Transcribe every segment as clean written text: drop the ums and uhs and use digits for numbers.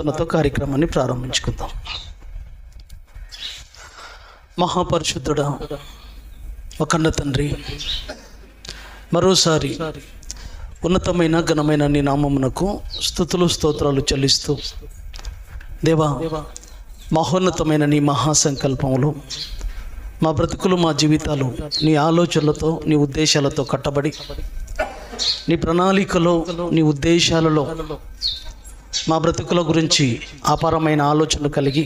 ప్రార్థనతో కార్యక్రమాన్ని ప్రారంభించుకుందాం. మహాపరిశుద్ధుడా, అఖండ తండ్రి, మరోసారి ఉన్నతమైన ఘనమైన నీ నామమునకు స్తుతులు స్తోత్రాలు చెల్లిస్తూ, దేవా, మహోన్నతమైన నీ మహాసంకల్పములు మా బ్రతుకులు, మా జీవితాలు నీ ఆలోచనలతో, నీ ఉద్దేశాలతో కట్టబడి, నీ ప్రణాళికలో, నీ ఉద్దేశాలలో మా బ్రతుకుల గురించి అపారమైన ఆలోచనలు కలిగి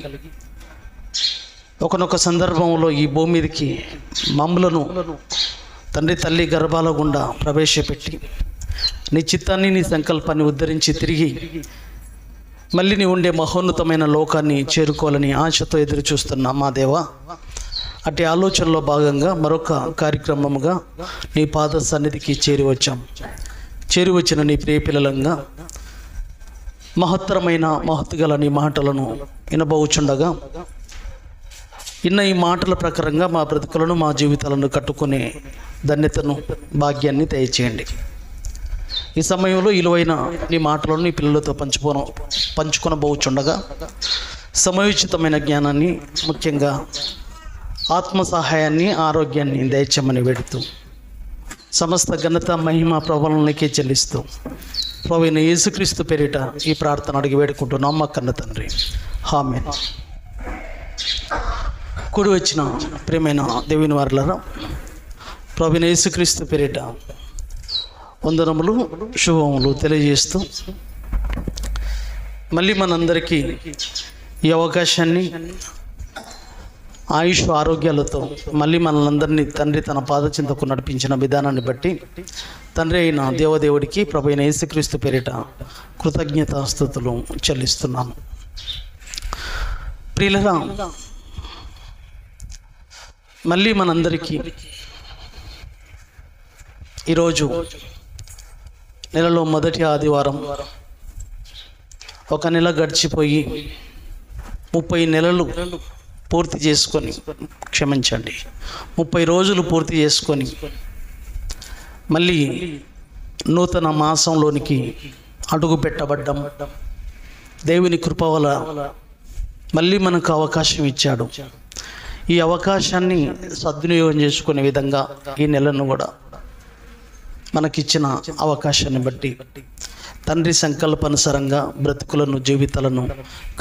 ఒకనొక సందర్భంలో ఈ భూమి మీదకి మమ్ములను తండ్రి తల్లి గర్భాల గుండా ప్రవేశపెట్టి నీ చిత్తాన్ని, నీ సంకల్పాన్ని ఉద్ధరించి తిరిగి మళ్ళీ నీ ఉండే మహోన్నతమైన లోకాన్ని చేరుకోవాలని ఆశతో ఎదురు చూస్తున్నా మా దేవా. అట్టి ఆలోచనలో భాగంగా మరొక కార్యక్రమముగా నీ పాద సన్నిధికి చేరి వచ్చిన నీ ప్రియ పిల్లలంగా మహత్తరమైన మహత్తుగల నీ మాటలను వినబోచుండగా, ఇన్న ఈ మాటల ప్రకారంగా మా బ్రతుకులను, మా జీవితాలను కట్టుకునే ధన్యతను, భాగ్యాన్ని దయచేయండి. ఈ సమయంలో విలువైన నీ మాటలను నీ పిల్లలతో పంచుకొనబోచుండగా సమయోచితమైన జ్ఞానాన్ని, ముఖ్యంగా ఆత్మ సహాయాన్ని, ఆరోగ్యాన్ని దయచేయమని వేడుతూ సమస్త ఘనత, మహిమ, ప్రభావాలకే చెల్లిస్తూ ప్రభువైన యేసుక్రీస్తు పేరిట ఈ ప్రార్థన అడిగి వేడుకుంటున్నాం మా కన్న తండ్రి, ఆమేన్. కూడి వచ్చిన ప్రియమైన దేవుని వారలారా, ప్రభువైన యేసుక్రీస్తు పేరిట వందనములు, శుభములు తెలియజేస్తూ మళ్ళీ మనందరికీ ఈ అవకాశాన్ని ఆయుష్ ఆరోగ్యాలతో మళ్ళీ మనలందరినీ తండ్రి తన పాదచింతకు నడిపించిన విధానాన్ని బట్టి తండ్రి అయిన దేవదేవుడికి, ప్రభు అయిన యేసుక్రీస్తు పేరిట కృతజ్ఞతాస్తుతులు చెల్లిస్తున్నాను. ప్రియులరా, మళ్ళీ మనందరికీ ఈరోజు నెలలో మొదటి ఆదివారం, ఒక నెల గడిచిపోయి 30 నెలలు పూర్తి చేసుకొని, క్షమించండి, 30 రోజులు పూర్తి చేసుకొని మళ్ళీ నూతన మాసంలోనికి అడుగు పెట్టబడ్డం. దేవుని కృప వల్ల మళ్ళీ మనకు అవకాశం ఇచ్చాడు. ఈ అవకాశాన్ని సద్వినియోగం చేసుకునే విధంగా ఈ నెలను కూడా మనకిచ్చిన అవకాశాన్ని బట్టి తండ్రి సంకల్పానుసారంగా బ్రతుకులను, జీవితాలను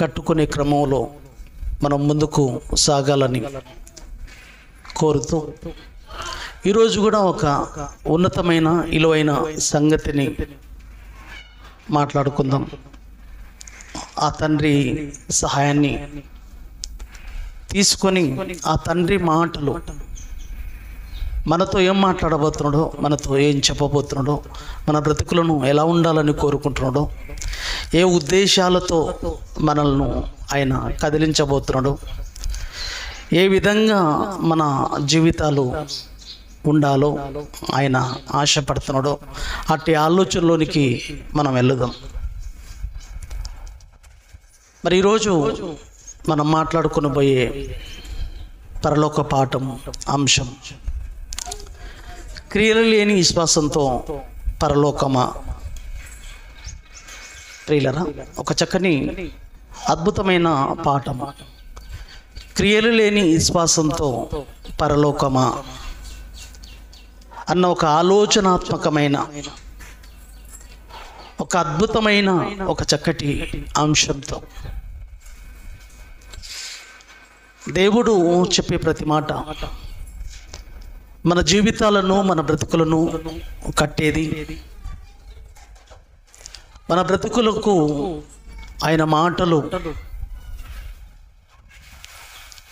కట్టుకునే క్రమంలో మనం ముందుకు సాగాలని కోరుతూ ఈరోజు కూడా ఒక ఉన్నతమైన, విలువైన సంగతిని మాట్లాడుకుందాం. ఆ తండ్రి సహాయాన్ని తీసుకొని, ఆ తండ్రి మాటలు మనతో ఏం మాట్లాడబోతున్నాడో, మనతో ఏం చెప్పబోతున్నాడో, మన బ్రతుకులను ఎలా ఉండాలని కోరుకుంటున్నాడో, ఏ ఉద్దేశాలతో మనల్ని ఆయన కదిలించబోతున్నాడో, ఏ విధంగా మన జీవితాలు ఉండాలో ఆయన ఆశపడుతున్నాడో, అట్టి ఆలోచనలోనికి మనం వెళ్దాం. మరి ఈరోజు మనం మాట్లాడుకునబోయే పరలోక పాఠం, అంశం, క్రియలు లేని విశ్వాసంతో పరలోకమా. ప్రియులరా, ఒక చక్కని అద్భుతమైన పాఠం, క్రియలు లేని విశ్వాసంతో పరలోకమా అన్న ఒక ఆలోచనాత్మకమైన, ఒక అద్భుతమైన, ఒక చక్కటి అంశంతో దేవుడు చెప్పే ప్రతి మాట మన జీవితాలను, మన బ్రతుకులను కట్టేది. మన బ్రతుకులకు ఆయన మాటలు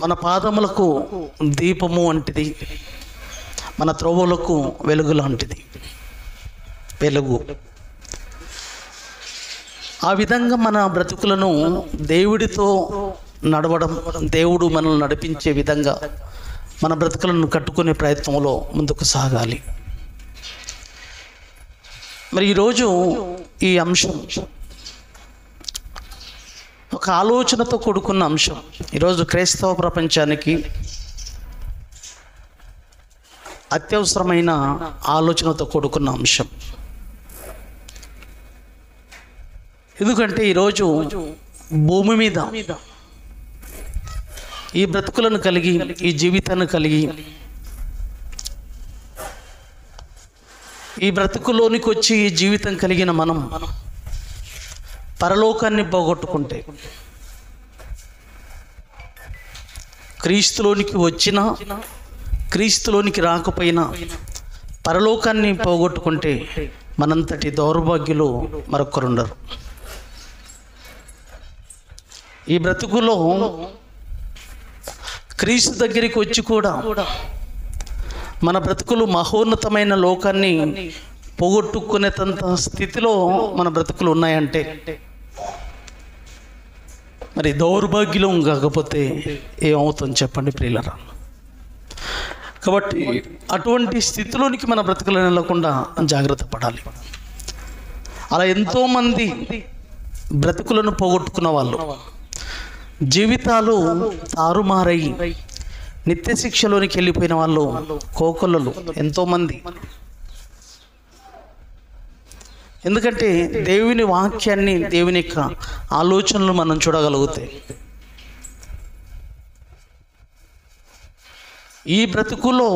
మన పాదములకు దీపము వంటిది, మన త్రోవలకు వెలుగు లాంటిది. వెలుగు ఆ విధంగా మన బ్రతుకులను దేవుడితో నడవడం, దేవుడు మనల్ని నడిపించే విధంగా మన బ్రతుకులను కట్టుకునే ప్రయత్నంలో ముందుకు సాగాలి. మరి ఈరోజు ఈ అంశం ఒక ఆలోచనతో కూడుకున్న అంశం. ఈరోజు క్రైస్తవ ప్రపంచానికి అత్యవసరమైన ఆలోచనతో కూడుకున్న అంశం. ఎందుకంటే ఈరోజు భూమి మీద ఈ బ్రతుకులను కలిగి, ఈ జీవితాన్ని కలిగి, ఈ బ్రతుకులోనికి వచ్చి ఈ జీవితం కలిగిన మనం పరలోకాన్ని పోగొట్టుకుంటే, క్రీస్తులోనికి వచ్చినా క్రీస్తులోనికి రాకపోయినా పరలోకాన్ని పోగొట్టుకుంటే మనంతటి దౌర్భాగ్యులు మరొకరుండరు. ఈ బ్రతుకులో క్రీస్తు దగ్గరికి వచ్చి కూడా మన బ్రతుకులు మహోన్నతమైన లోకాన్ని పోగొట్టుకునేంత స్థితిలో మన బ్రతుకులు ఉన్నాయంటే మరి దౌర్భాగ్యం కాకపోతే ఏమవుతుంది చెప్పండి ప్రియులరా? కాబట్టి అటువంటి స్థితిలోనికి మన బ్రతుకులను వెళ్ళకుండా జాగ్రత్త పడాలి. అలా ఎంతోమంది బ్రతుకులను పోగొట్టుకున్న వాళ్ళు, జీవితాలు తారుమారై నిత్య శిక్షలోనికి వెళ్ళిపోయిన వాళ్ళు కోకొల్లలు ఎంతోమంది. ఎందుకంటే దేవుని వాక్యాన్ని, దేవుని యొక్క ఆలోచనలు మనం చూడగలిగితే ఈ బ్రతుకులో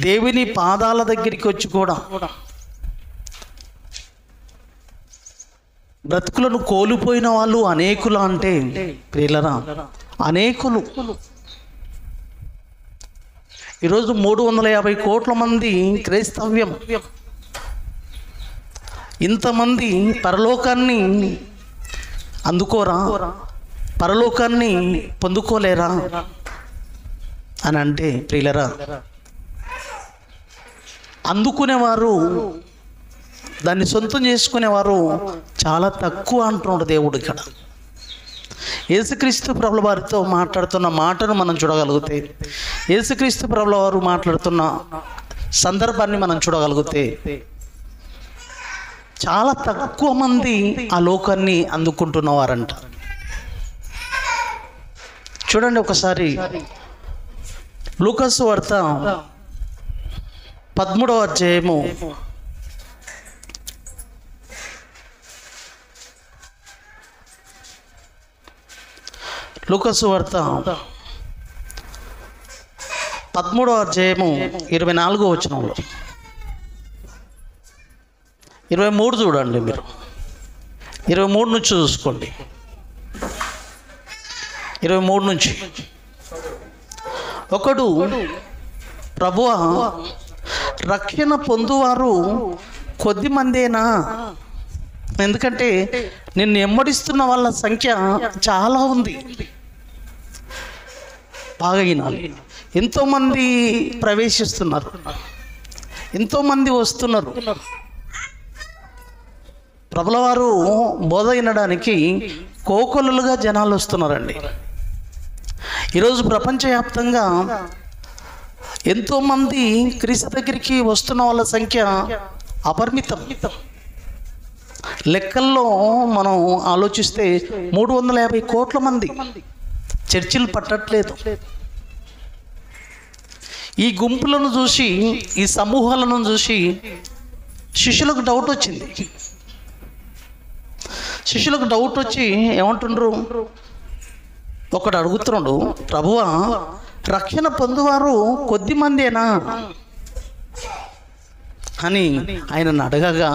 దేవుని పాదాల దగ్గరికి వచ్చి కూడా బ్రతుకులను కోల్పోయిన వాళ్ళు అనేకులు. అంటే ప్రియులరా, అనేకులు. ఈరోజు 350 కోట్ల మంది క్రైస్తవ్యం. ఇంతమంది పరలోకాన్ని అందుకోరా, పరలోకాన్ని పొందుకోలేరా అని అంటే ప్రియులరా, అందుకునేవారు, దాన్ని సొంతం చేసుకునేవారు చాలా తక్కువ అంటున్నాడు దేవుడు. ఇక్కడ యేసుక్రీస్తు ప్రభుల వారితో మాట్లాడుతున్న మాటను మనం చూడగలిగితే, యేసుక్రీస్తు ప్రభుల వారు మాట్లాడుతున్న సందర్భాన్ని మనం చూడగలిగితే చాలా తక్కువ మంది ఆ లోకాన్ని అందుకుంటున్నవారంట. చూడండి ఒకసారి లూకాసు వార్త 13వ అధ్యాయము 24వ వచనంలో 23 చూడండి. మీరు 23 నుంచి చూసుకోండి. 23 నుంచి, ఒకడు ప్రభువా, రక్షణ పొందువారు కొద్ది మందేనా? ఎందుకంటే నిన్ను ఎమ్మడిస్తున్న వాళ్ళ సంఖ్య చాలా ఉంది. బాగా వినాలి. ఎంతోమంది ప్రవేశిస్తున్నారు, ఎంతోమంది వస్తున్నారు. ప్రభుల వారు బోధ వినడానికి కోకొల్లుగా జనాలు వస్తున్నారండి. ఈరోజు ప్రపంచవ్యాప్తంగా ఎంతోమంది క్రీస్తు దగ్గరికి వస్తున్న వాళ్ళ సంఖ్య అపరిమితం. లెక్కల్లో మనం ఆలోచిస్తే 350 కోట్ల మంది. చర్చిలు పట్టట్లేదు. ఈ గుంపులను చూసి, ఈ సమూహాలను చూసి శిష్యులకు డౌట్ వచ్చింది. శిష్యులకు డౌట్ వచ్చి ఏమంటుండ్రు? ఒకడు అడుగుతున్నాడు, ప్రభువా, రక్షణ పొందువారు కొద్ది మందేనా అని ఆయనను అడగగా,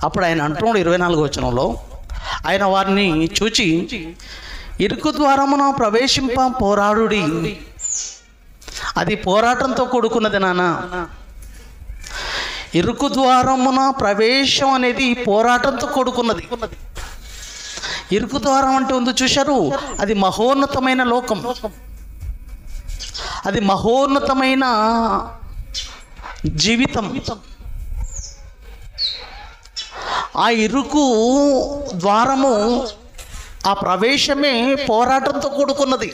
అప్పుడు ఆయన అంటున్నాడు 24వ వచనంలో, ఆయన వారిని చూచి, ఇరుకు ద్వారమున ప్రవేశింప పోరాడుడి. అది పోరాటంతో కూడుకున్నది నాన్న. ఇరుకు ద్వారమున ప్రవేశం అనేది పోరాటంతో కూడుకున్నది. ఇరుకు ద్వారం అంటే ఉంది చూశారు, అది మహోన్నతమైన లోకం, అది మహోన్నతమైన జీవితం. ఆ ఇరుకు ద్వారము, ఆ ప్రవేశమే పోరాటంతో కూడుకున్నది.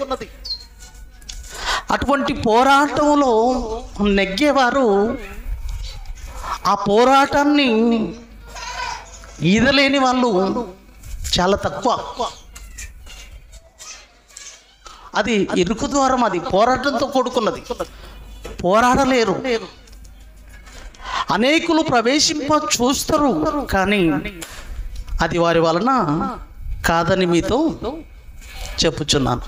అటువంటి పోరాటంలో నెగ్గేవారు ఆ పోరాటాన్ని ఈదలేని వాళ్ళు చాలా తక్కువ. అది ఇరుకు ద్వారం, అది పోరాటంతో కూడుకున్నది. పోరాడలేరు. అనేకులు ప్రవేశింప చూస్తారు, కానీ అది వారి వలన కాదని మీతో చెప్పుచున్నాను.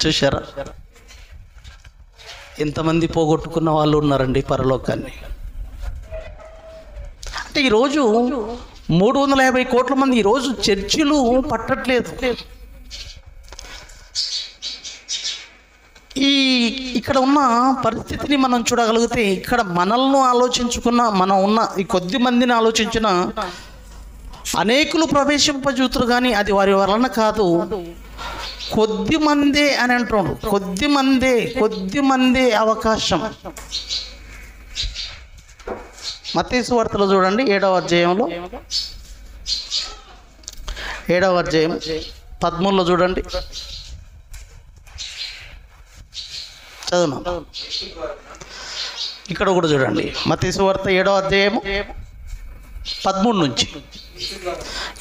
చూశారా, ఎంతమంది పోగొట్టుకున్న వాళ్ళు ఉన్నారండి పరలోకాన్ని. అంటే ఈరోజు 350 కోట్ల మంది ఈరోజు చర్చిలు పట్టట్లేదు. ఇక్కడ ఉన్న పరిస్థితిని మనం చూడగలిగితే, ఇక్కడ మనల్ని ఆలోచించుకున్న, మనం ఉన్న ఈ కొద్ది మందిని ఆలోచించిన అనేకులు ప్రవేశింపజూతురు, కానీ అది వారి వలన కాదు, కొద్ది మందే అని అంటున్నాడు. కొద్ది మందే అవకాశం. మత్తయి సువార్తలో చూడండి, 7వ అధ్యాయంలో 7వ అధ్యాయం 13లో చూడండి, చదువు. ఇక్కడ కూడా చూడండి, మత్తయి సువార్త 7వ అధ్యాయము 13 నుంచి.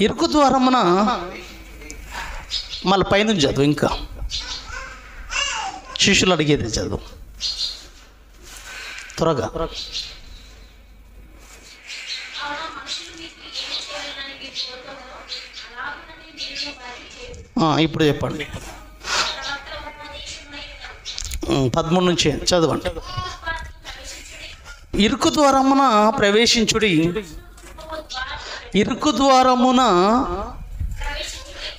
ఇరుకు ద్వారమున, మళ్ళీ పైనుంచి చదువు, ఇంకా శిష్యులు అడిగేది చదువు త్వరగా. ఇప్పుడు చెప్పండి, 13 నుంచి చదవండి. ఇరుకు ద్వారమున ప్రవేశించుడి, ఇరుకు ద్వారమున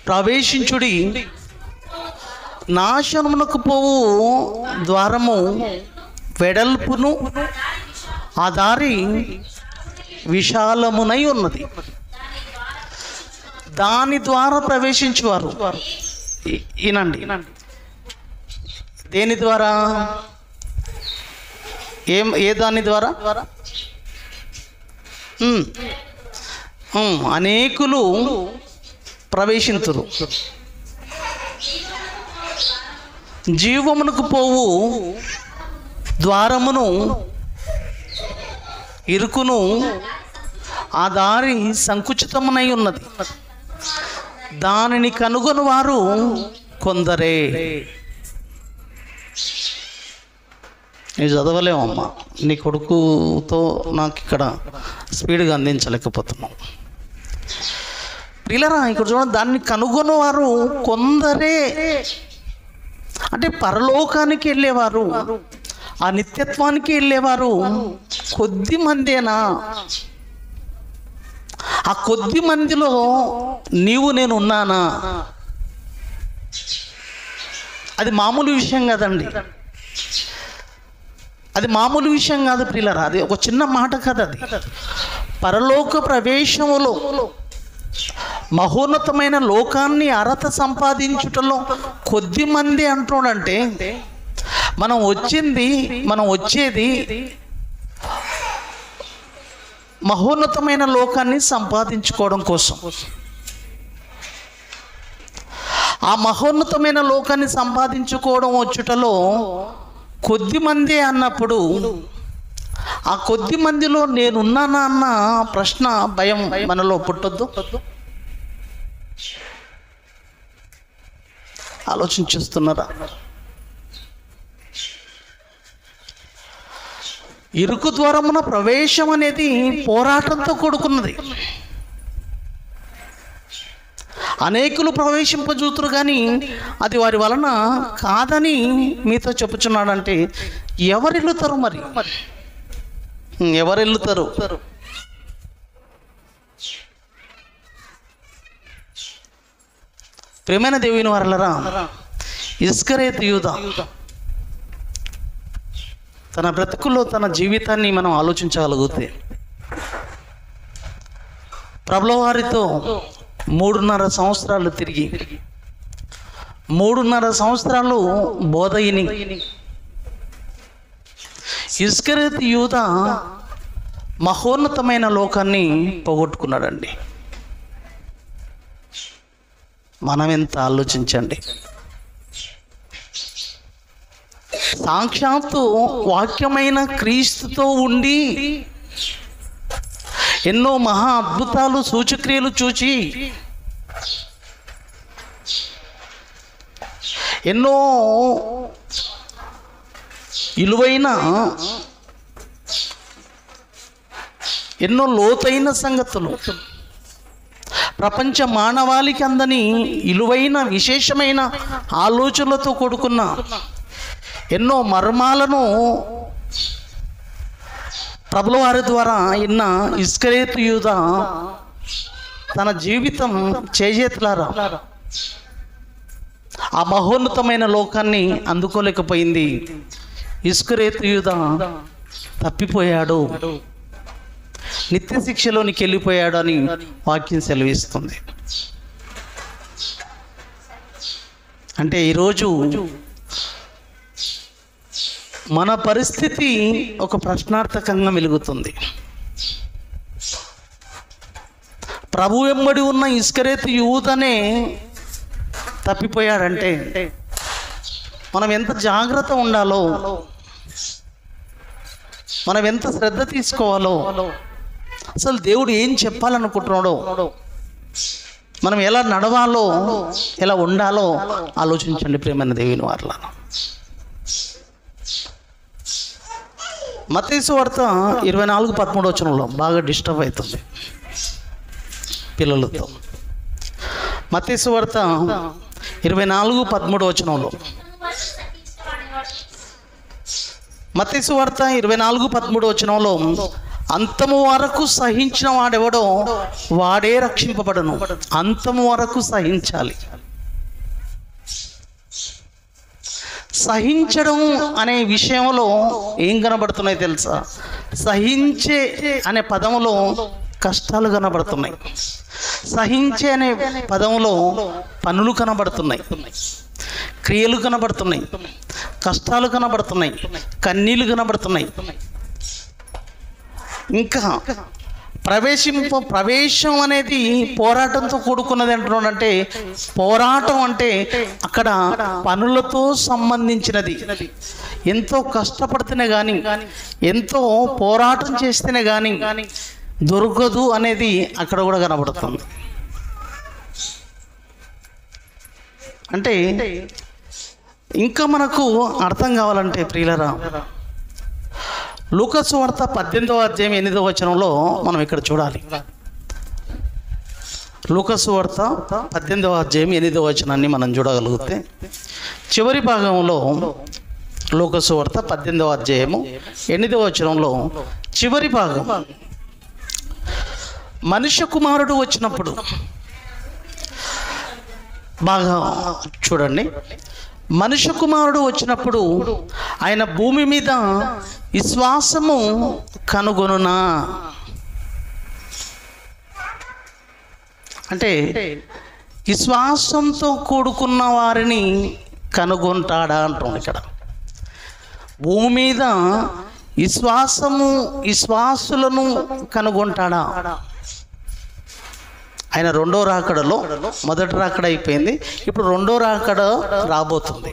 ప్రవేశించుడి, నాశనమునకు పోవు ద్వారము వెడల్పును ఆ దారి విశాలమునై ఉన్నది, దాని ద్వారా ప్రవేశించువారు. వినండి, దేని ద్వారా? ఏ దాని ద్వారా? అనేకులు ప్రవేశింతురు. జీవమునకు పోవు ద్వారమును ఇరుకును ఆ దారి సంకుచితమునై ఉన్నది, దానిని కనుగొని వారు కొందరే. నేను చదవలేమమ్మా, నీ కొడుకుతో నాకు ఇక్కడ స్పీడ్గా అందించలేకపోతున్నాం. పిల్లరా, ఇక్కడ చూడండి, దాన్ని కనుగొని వారు కొందరే. అంటే పరలోకానికి వెళ్ళేవారు, ఆ నిత్యత్వానికి వెళ్ళేవారు కొద్ది మందేనా? ఆ కొద్ది మందిలో నీవు నేను ఉన్నానా? అది మామూలు విషయం కాదండి, అది మామూలు విషయం కాదు ప్రియులారా. అది ఒక చిన్న మాట కాదు. అది పరలోక ప్రవేశములో, మహోన్నతమైన లోకాన్ని అర్హత సంపాదించుటలో కొద్ది మంది అంటున్నాడంటే, మనం వచ్చేది మహోన్నతమైన లోకాన్ని సంపాదించుకోవడం కోసం. ఆ మహోన్నతమైన లోకాన్ని సంపాదించుకోవడం వచ్చుటలో కొద్ది మంది అన్నప్పుడు, ఆ కొద్ది మందిలో నేనున్నానా అన్న ప్రశ్న, భయం మనలో పుట్టొద్దు? ఆలోచించుస్తున్నారా? ఇరుకు ద్వారమున ప్రవేశం అనేది పోరాటంతో కూడుకున్నది. అనేకులు ప్రవేశింపజూతురు, కానీ అది వారి వలన కాదని మీతో చెప్పుచున్నాడంటే, ఎవరెళ్ళుతారు? మరి ఎవరెళ్ళుతారు? ప్రియమైన దేవుని వారలారా, ఇస్కరేతు యూదా తన బ్రతుకుల్లో తన జీవితాన్ని మనం ఆలోచించగలిగితే, ప్రభుల వారితో 3.5 సంవత్సరాలు తిరిగి, 3.5 సంవత్సరాలు బోధయిని ఇస్కరేతు యూదా మహోన్నతమైన లోకాన్ని పోగొట్టుకున్నాడండి. మనం ఎంత ఆలోచించండి. సాక్షాత్తు వాక్యమైన క్రీస్తుతో ఉండి ఎన్నో మహా అద్భుతాలు సూచక్రియలు చూచి, ఎన్నో ఎన్నో లోతైన సంగతులు, ప్రపంచ మానవాళికి అందని విలువైన విశేషమైన ఆలోచనలతో కూడుకున్న ఎన్నో మర్మాలను ప్రభుల వారి ద్వారా ఇన్న ఇస్కరియోతు యూదా తన జీవితం చేజేతులారా ఆ మహోన్నతమైన లోకాన్ని అందుకోలేకపోయింది. ఇస్కరియోతు యూదా తప్పిపోయాడు, నిత్య శిక్షలోనికి వెళ్ళిపోయాడు అని వాక్యం సెలవిస్తుంది. అంటే ఈరోజు మన పరిస్థితి ఒక ప్రశ్నార్థకంగా వెలుగుతుంది. ప్రభు వెంబడి ఉన్న ఇస్కరియోతు యూదానే తప్పిపోయాడంటే మనం ఎంత జాగ్రత్త ఉండాలో, మనం ఎంత శ్రద్ధ తీసుకోవాలో, అసలు దేవుడు ఏం చెప్పాలనుకుంటున్నాడో, మనం ఎలా నడవాలో, ఎలా ఉండాలో ఆలోచించండి ప్రియమైన దేవుని వారలారా. మత్తయి సువార్త 24:13 బాగా డిస్టర్బ్ అవుతుంది పిల్లలతో. మత్తయి సువార్త 24:13 మత్తయి సువార్త 24:13 అంతము వరకు సహించిన వాడెవడో వాడే రక్షింపబడను. అంతము వరకు సహించాలి. సహించడం అనే విషయంలో ఏం కనబడుతున్నాయి తెలుసా? సహించే అనే పదములో కష్టాలు కనబడుతున్నాయి. సహించే అనే పదములో పనులు కనబడుతున్నాయి, క్రియలు కనబడుతున్నాయి, కష్టాలు కనబడుతున్నాయి, కన్నీళ్ళు కనబడుతున్నాయి. ఇంకా ప్రవేశం అనేది పోరాటంతో కూడుకున్నది అంటున్నాడంటే, పోరాటం అంటే అక్కడ పనులతో సంబంధించినది. ఎంతో కష్టపడితేనే కానీ, ఎంతో పోరాటం చేస్తేనే కానీ దొరకదు అనేది అక్కడ కూడా కనబడుతుంది. అంటే ఇంకా మనకు అర్థం కావాలంటే ప్రియులరా, లూకా సువార్త 18:8 మనం ఇక్కడ చూడాలి. లూకా సువార్త 18:8 మనం చూడగలిగితే చివరి భాగంలో లూకా సువార్త 18:8 చివరి భాగం, మనుష్య కుమారుడు వచ్చినప్పుడు, బాగా చూడండి, మనుష్య కుమారుడు వచ్చినప్పుడు ఆయన భూమి మీద విశ్వాసము కనుగొనునా అంటే విశ్వాసంతో కూడుకున్న వారిని కనుగొంటాడా అంటాం. ఇక్కడ భూమి మీద విశ్వాసులను కనుగొంటాడా? ఆయన రెండో రాకడలో, మొదటి రాకడ అయిపోయింది, ఇప్పుడు రెండో రాకడ రాబోతుంది.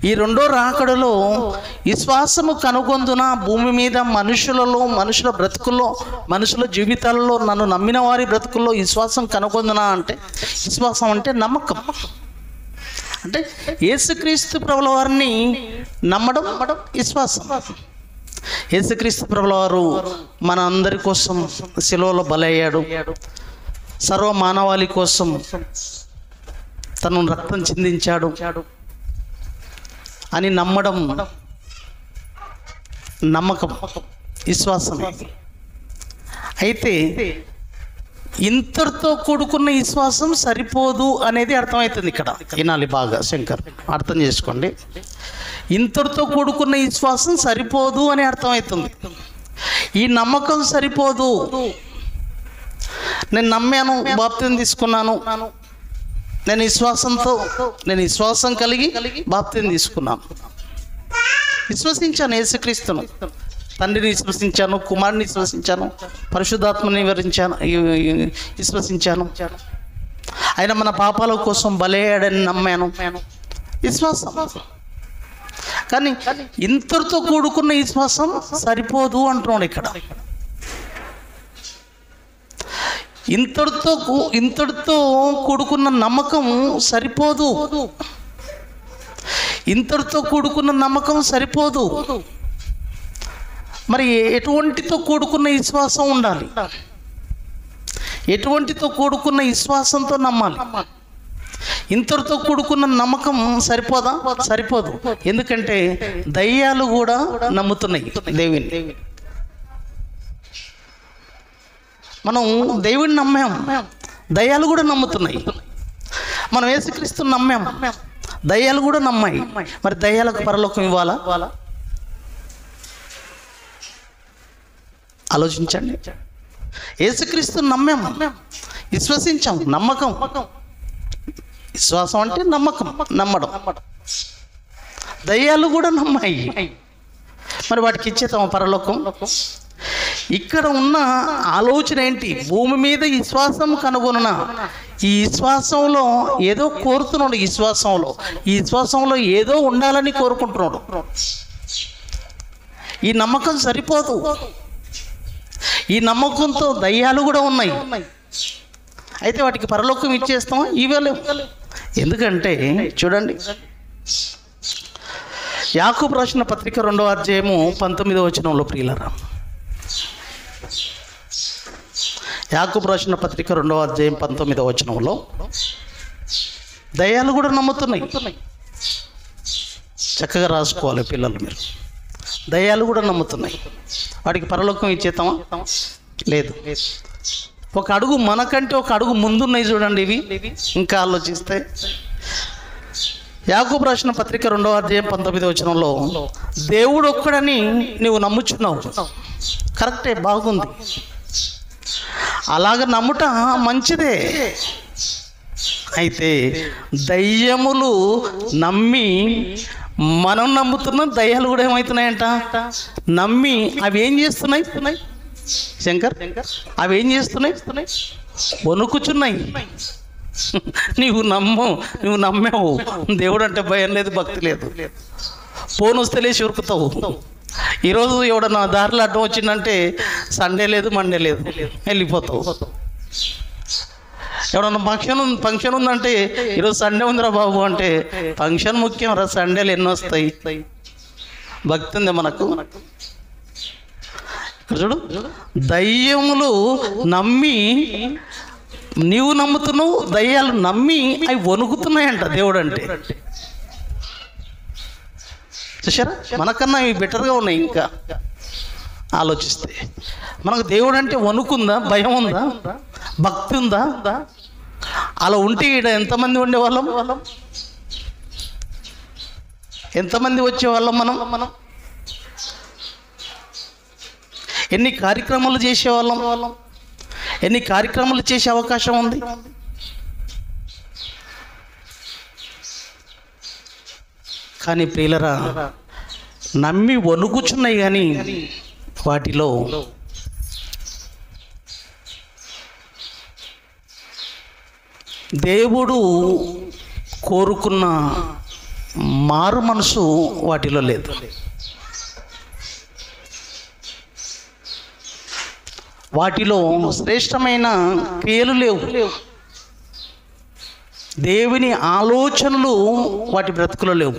ఈ రెండో రాకడలో విశ్వాసము కనుగొందున భూమి మీద మనుషులలో, మనుషుల బ్రతుకుల్లో, మనుషుల జీవితాలలో, నన్ను నమ్మిన వారి బ్రతుకుల్లో విశ్వాసం కనుగొందున అంటే, విశ్వాసం అంటే నమ్మకం. అంటే యేసుక్రీస్తు ప్రభుల వారిని నమ్మడం విశ్వాసం. యేసుక్రీస్తు ప్రభుల వారు మన అందరి కోసం శిలువలో బలయ్యాడు, సర్వ మానవాళి కోసం తను రక్తం చిందించాడు అని నమ్మడం నమ్మకం, విశ్వాసం. అయితే ఇంతటితో కూడుకున్న విశ్వాసం సరిపోదు అనేది అర్థమవుతుంది. ఇక్కడ వినాలి బాగా, శంకర్ అర్థం చేసుకోండి. ఇంతటితో కూడుకున్న విశ్వాసం సరిపోదు అని అర్థమవుతుంది. ఈ నమ్మకం సరిపోదు. నేను నమ్మాను, బాప్తిజం తీసుకున్నాను, నేను విశ్వాసం కలిగి బాప్తిజం తీసుకున్నాను, విశ్వసించాను యేసుక్రీస్తును, తండ్రిని విశ్వసించాను, కుమారుని విశ్వసించాను, పరిశుద్ధాత్మని విశ్వసించాను, ఆయన మన పాపాల కోసం బలయ్యాడని నమ్మాను, విశ్వాసం. కానీ ఇంతటితో కూడుకున్న విశ్వాసం సరిపోదు అంటున్నాడు ఇక్కడ. ఇంతటితో కూడుకున్న నమ్మకం సరిపోదు, ఇంతటితో కూడుకున్న నమ్మకం సరిపోదు. మరి ఎటువంటితో కూడుకున్న విశ్వాసం ఉండాలి? ఎటువంటితో కూడుకున్న విశ్వాసంతో నమ్మాలి? ఇంతటితో కూడుకున్న నమ్మకం సరిపోదా? సరిపోదు. ఎందుకంటే దయ్యాలు కూడా నమ్ముతున్నాయి దేవుని. మనం దేవుని నమ్మాం, దయ్యాలు కూడా నమ్ముతున్నాయి. మనం యేసుక్రీస్తుని నమ్మాం, దయ్యాలు కూడా నమ్మాయి. మరి దయ్యాలకు పరలోకం ఇవ్వాలా? ఆలోచించండి. యేసుక్రీస్తుని నమ్మాం, విశ్వసించాం. నమ్మకం, విశ్వాసం అంటే నమ్మకం, నమ్మడం. దయ్యాలు కూడా నమ్మాయి. మరి వాటికి ఇచ్చేతాం పరలోకం? ఇక్కడ ఉన్న ఆలోచన ఏంటి? భూమి మీద విశ్వాసం కనుగొన, ఈ విశ్వాసంలో ఏదో కోరుతున్నాడు. ఈ విశ్వాసంలో ఏదో ఉండాలని కోరుకుంటున్నాడు. ఈ నమ్మకం సరిపోదు. ఈ నమ్మకంతో దయ్యాలు కూడా ఉన్నాయి. అయితే వాటికి పరలోకం ఇచ్చేస్తాం? ఇవ్వలేము. ఎందుకంటే చూడండి, యాకోబు రాసిన పత్రిక 2వ అధ్యాయము 19వ వచనంలో, ప్రియులారా, యాకోబు రాసిన పత్రిక 2వ అధ్యాయం 19వ వచనంలో దయ్యాలు కూడా నమ్ముతున్నాయి. చక్కగా రాసుకోవాలి పిల్లలు మీరు. దయ్యాలు కూడా నమ్ముతున్నాయి. వాటికి పరలోకం ఇచ్చేతామా? లేదు. ఒక అడుగు మనకంటే ఒక అడుగు ముందున్నాయి చూడండి ఇవి. ఇంకా ఆలోచిస్తే యాకోబు రాసిన పత్రిక 2వ అధ్యాయం 19వ వచనంలో, దేవుడు ఒక్కడని నువ్వు నమ్ముచున్నావు. కరెక్టే, బాగుంది. అలాగ నమ్ముట మంచిదే. అయితే దయ్యములు నమ్మి మనం నమ్ముతున్నాం, దయ్యాలు కూడా ఏమవుతున్నాయంట? నమ్మి అవి ఏం చేస్తున్నాయి శంకర్? అవి ఏం చేస్తున్నాయి? వణుకుచున్నాయి. నువ్వు నమ్మావు, దేవుడు అంటే భయం లేదు, భక్తి లేదు. ఫోన్ వస్తే లేచి ఉరుకుతావు. ఈరోజు ఎవడన్నా దారిలో అడ్డం వచ్చిందంటే సండే లేదు, మండే లేదు, వెళ్ళిపోతావు. ఎవడన్నా ఫంక్షన్ ఉందంటే ఈరోజు సండే ఉందిరా బాబు అంటే, ఫంక్షన్ ముఖ్యం రా, సండేలు ఎన్నో వస్తాయి. భక్తి ఉంది మనకు. చూడు, దయ్యములు నమ్మి, నీవు నమ్ముతున్నావు, దయ్యాలు నమ్మి అవి వణుకుతున్నాయంట దేవుడు అంటే. చూసారా, మనకన్నా ఇవి బెటర్గా ఉన్నాయి. ఇంకా ఆలోచిస్తే మనకు దేవుడు అంటే వణుకుందా, భయం ఉందా, భక్తి ఉందా? అలా ఉంటే ఇక్కడ ఎంతమంది ఉండేవాళ్ళం? ఎంతమంది వచ్చేవాళ్ళం మనం? ఎన్ని కార్యక్రమాలు చేసేవాళ్ళం? ఎన్ని కార్యక్రమాలు చేసే అవకాశం ఉంది? కానీ ప్రియులరా, నమ్మి వణుకుచున్నాయి. కానీ వాటిలో దేవుడు కోరుకున్న మారు మనసు వాటిలో లేదు. వాటిలో శ్రేష్టమైన క్రియలు లేవు. దేవుని ఆలోచనలు వాటి బ్రతుకులో లేవు.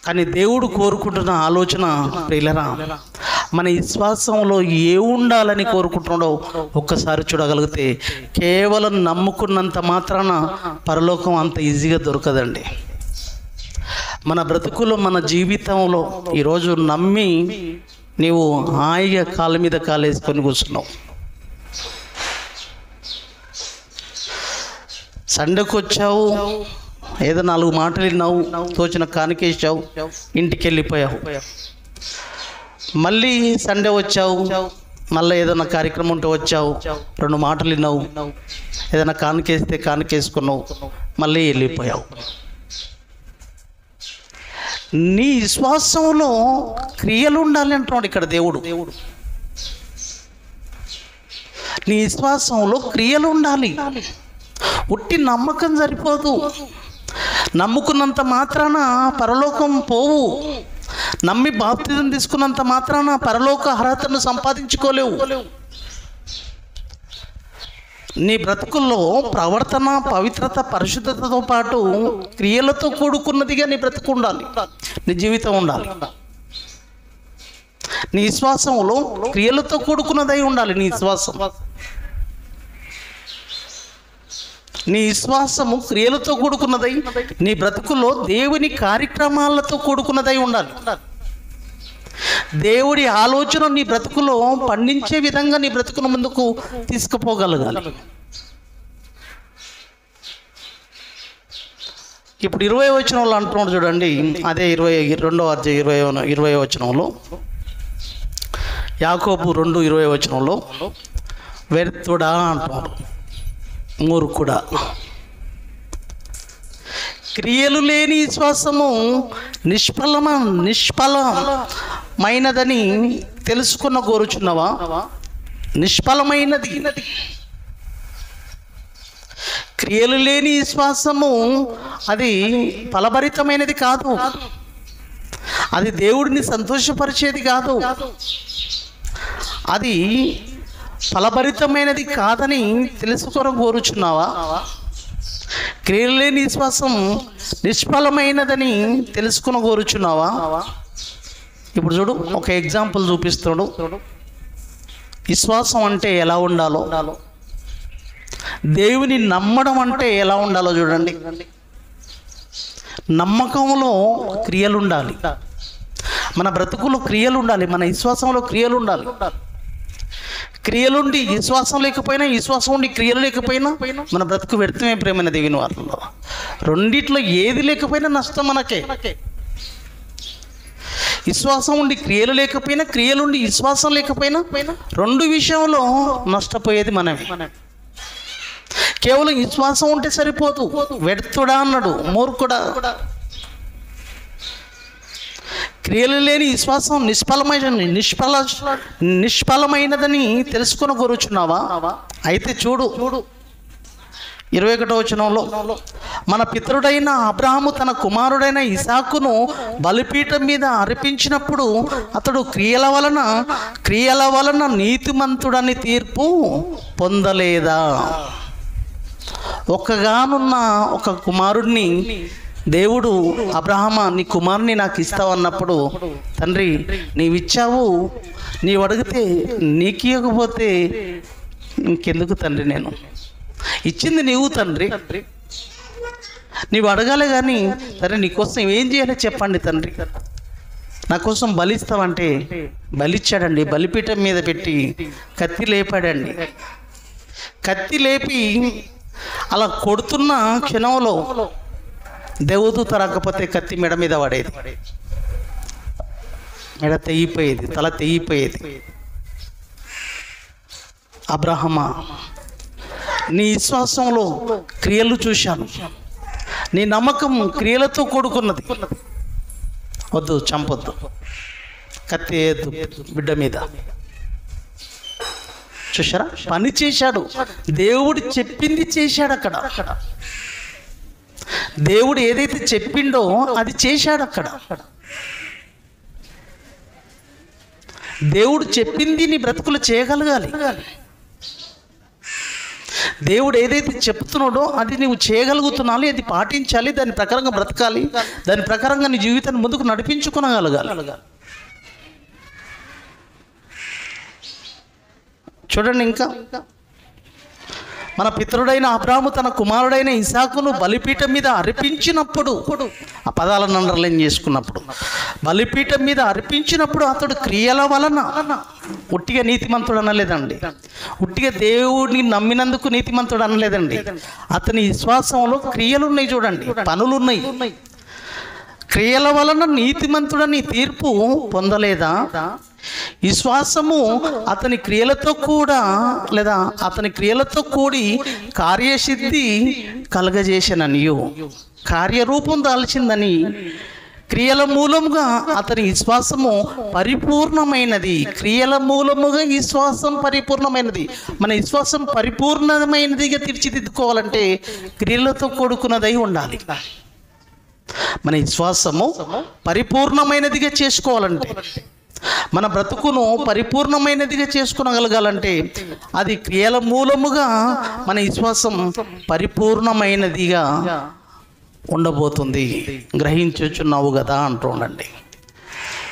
కానీ దేవుడు కోరుకుంటున్న ఆలోచన ప్రియులరా, మన విశ్వాసంలో ఏ ఉండాలని కోరుకుంటున్నాడో ఒక్కసారి చూడగలిగితే, కేవలం నమ్ముకున్నంత మాత్రాన పరలోకం అంత ఈజీగా దొరకదండి. మన బ్రతుకులో, మన జీవితంలో ఈరోజు నమ్మి నీవు హాయిగా కాళ్ళ మీద కాలేసుకొని కూర్చున్నావు. సండేకి వచ్చావు, ఏదో 4 మాటలు విన్నావు, తోచిన కానికేసావు, ఇంటికి వెళ్ళిపోయావు. మళ్ళీ సండే వచ్చావు, మళ్ళీ ఏదైనా కార్యక్రమం ఉంటే వచ్చావు, 2 మాటలు విన్నావు, ఏదైనా కానికేస్తే కానికేసుకున్నావు, మళ్ళీ వెళ్ళిపోయావు. నీ విశ్వాసంలో క్రియలు ఉండాలి అంటున్నాడు ఇక్కడ దేవుడు. నీ విశ్వాసంలో క్రియలు ఉండాలి. ఉట్టి నమ్మకం సరిపోదు. నమ్ముకున్నంత మాత్రాన పరలోకం పోవు. నమ్మి బాప్తిజం తీసుకున్నంత మాత్రాన పరలోక అర్హతను సంపాదించుకోలేవు. నీ బ్రతుకుల్లో ప్రవర్తన, పవిత్రత, పరిశుద్ధతతో పాటు క్రియలతో కూడుకున్నదిగా నీ బ్రతుకు ఉండాలి, నీ జీవితం ఉండాలి. నీ విశ్వాసంలో క్రియలతో కూడుకున్నదై ఉండాలి. నీ విశ్వాసము క్రియలతో కూడుకున్నదై, నీ బ్రతుకులో దేవుని కార్యక్రమాలతో కూడుకున్నదై ఉండాలి. దేవుడి ఆలోచన నీ బ్రతుకులో పండించే విధంగా నీ బ్రతుకును ముందుకు తీసుకుపోగలగాలి. ఇప్పుడు 20వ వచనంలో అంటున్నాడు చూడండి, అదే 22వ అధ్యాయం 20వ వచనంలో, యాకోబు 2:20వ వచనంలో, వ్యర్థుడా అంటున్నాడు, మూర్ఖుడా. క్రియలు లేని విశ్వాసము నిష్ఫలమైనదని తెలుసుకున్న కోరుచున్నావా? నిష్ఫలమైనది. క్రియలు లేని విశ్వాసము అది ఫలభరితమైనది కాదు, అది దేవుడిని సంతోషపరిచేది కాదు, అది ఫలభరితమైనది కాదని తెలుసుకొని కోరుచున్నావా? క్రియలు లేని విశ్వాసం నిష్ఫలమైనదని తెలుసుకుని కోరుచున్నావా? ఇప్పుడు చూడు, ఒక ఎగ్జాంపుల్ చూపిస్తాడు. విశ్వాసం అంటే ఎలా ఉండాలో, దేవుని నమ్మడం అంటే ఎలా ఉండాలో చూడండి. నమ్మకంలో క్రియలు ఉండాలి, మన బ్రతుకులో క్రియలు ఉండాలి, మన విశ్వాసంలో క్రియలు ఉండాలి. క్రియలుండి విశ్వాసం లేకపోయినా, విశ్వాసం ఉండి క్రియలు లేకపోయినా మన బ్రతుకు వ్యర్థమే. ప్రేమైన దేవుని వారిలో రెండిట్లో ఏది లేకపోయినా నష్టం మనకే. విశ్వాసం ఉండి క్రియలు లేకపోయినా, క్రియలుండి విశ్వాసం లేకపోయినా, రెండు విషయంలో నష్టపోయేది మనమే. కేవలం విశ్వాసం ఉంటే సరిపోదు. వ్యర్థుడా అన్నాడు, మూర్ఖుడా. క్రియలు లేని విశ్వాసం నిష్ఫలమైనదని తెలుసుకుని కోరుచున్నావా? అయితే చూడు 21వ వచనంలో, మన పితరుడైన అబ్రహాము తన కుమారుడైన ఇసాకును బలిపీఠం మీద అర్పించినప్పుడు అతడు క్రియల వలన నీతిమంతుడని తీర్పు పొందలేదా? ఒక్కగానున్న ఒక కుమారుడిని దేవుడు, అబ్రహామా నీ కుమారుని నాకు ఇస్తావన్నప్పుడు, తండ్రి నీవిచ్చావు, నీవు అడిగితే నీకు ఇవ్వకపోతే ఇంకెందుకు తండ్రి, నేను ఇచ్చింది నీవు తండ్రి, నీవు అడగాలి కానీ సరే నీకోసం ఏం చేయాలో చెప్పండి తండ్రి, నా కోసం బలిస్తావంటే బలిచ్చాడండి. బలిపీఠం మీద పెట్టి కత్తి లేపాడండి. కత్తి లేపి అలా కొడుతున్న క్షణంలో దేవదూత రాకపోతే కత్తి మెడ మీద పడేది, మెడ తెగిపోయేది, తల తెగిపోయేది. అబ్రహమా, నీ విశ్వాసంలో క్రియలు చూశాను, నీ నమ్మకం క్రియలతో కూడుకున్నది. వద్దు, చంపొద్దు, కత్తి వేయద్దు బిడ్డ మీద. చూశారా, పని చేశాడు. దేవుడు చెప్పింది చేశాడు. అక్కడ దేవుడు ఏదైతే చెప్పిండో అది చేశాడు. అక్కడ దేవుడు చెప్పింది నీ బ్రతుకులు చేయగలగాలి. దేవుడు ఏదైతే చెప్తున్నాడో అది నువ్వు చేయగలుగుతున్నాలి, అది పాటించాలి, దాని ప్రకారంగా బ్రతకాలి, దాని ప్రకారంగా నీ జీవితాన్ని ముందుకు నడిపించుకోగలగాలి. చూడండి, ఇంకా మన పితరుడైన అబ్రాహాము తన కుమారుడైన ఇసాకును బలిపీఠం మీద అర్పించినప్పుడు, ఆ పదాలను అండర్లైన్ చేసుకున్నప్పుడు, బలిపీఠం మీద అర్పించినప్పుడు అతడు క్రియల వలన, ఉట్టిగా నీతిమంతుడు అనలేదండి, ఉట్టిగా దేవుడిని నమ్మినందుకు నీతిమంతుడు అనలేదండి. అతని విశ్వాసంలో క్రియలు ఉన్నాయి. చూడండి, పనులు ఉన్నాయి. క్రియల వలన నీతిమంతుడని తీర్పు పొందలేదా? విశ్వాసము అతని క్రియలతో కూడా, లేదా అతని క్రియలతో కూడి కార్యసిద్ధి కలగజేసననియు, కార్యరూపం దాల్చిందని, క్రియల మూలముగా అతని విశ్వాసము పరిపూర్ణమైనది. క్రియల మూలముగా విశ్వాసం పరిపూర్ణమైనది. మన విశ్వాసం పరిపూర్ణమైనదిగా తీర్చిదిద్దుకోవాలంటే క్రియలతో కూడుకున్నదై ఉండాలి. మన విశ్వాసము పరిపూర్ణమైనదిగా చేసుకోవాలంటే మన బ్రతుకును పరిపూర్ణమైనదిగా చేసుకునగలగాలంటే అది క్రియల మూలముగా మన విశ్వాసం పరిపూర్ణమైనదిగా ఉండబోతుంది. గ్రహించుచున్నావు కదా అంటూ ఉండండి.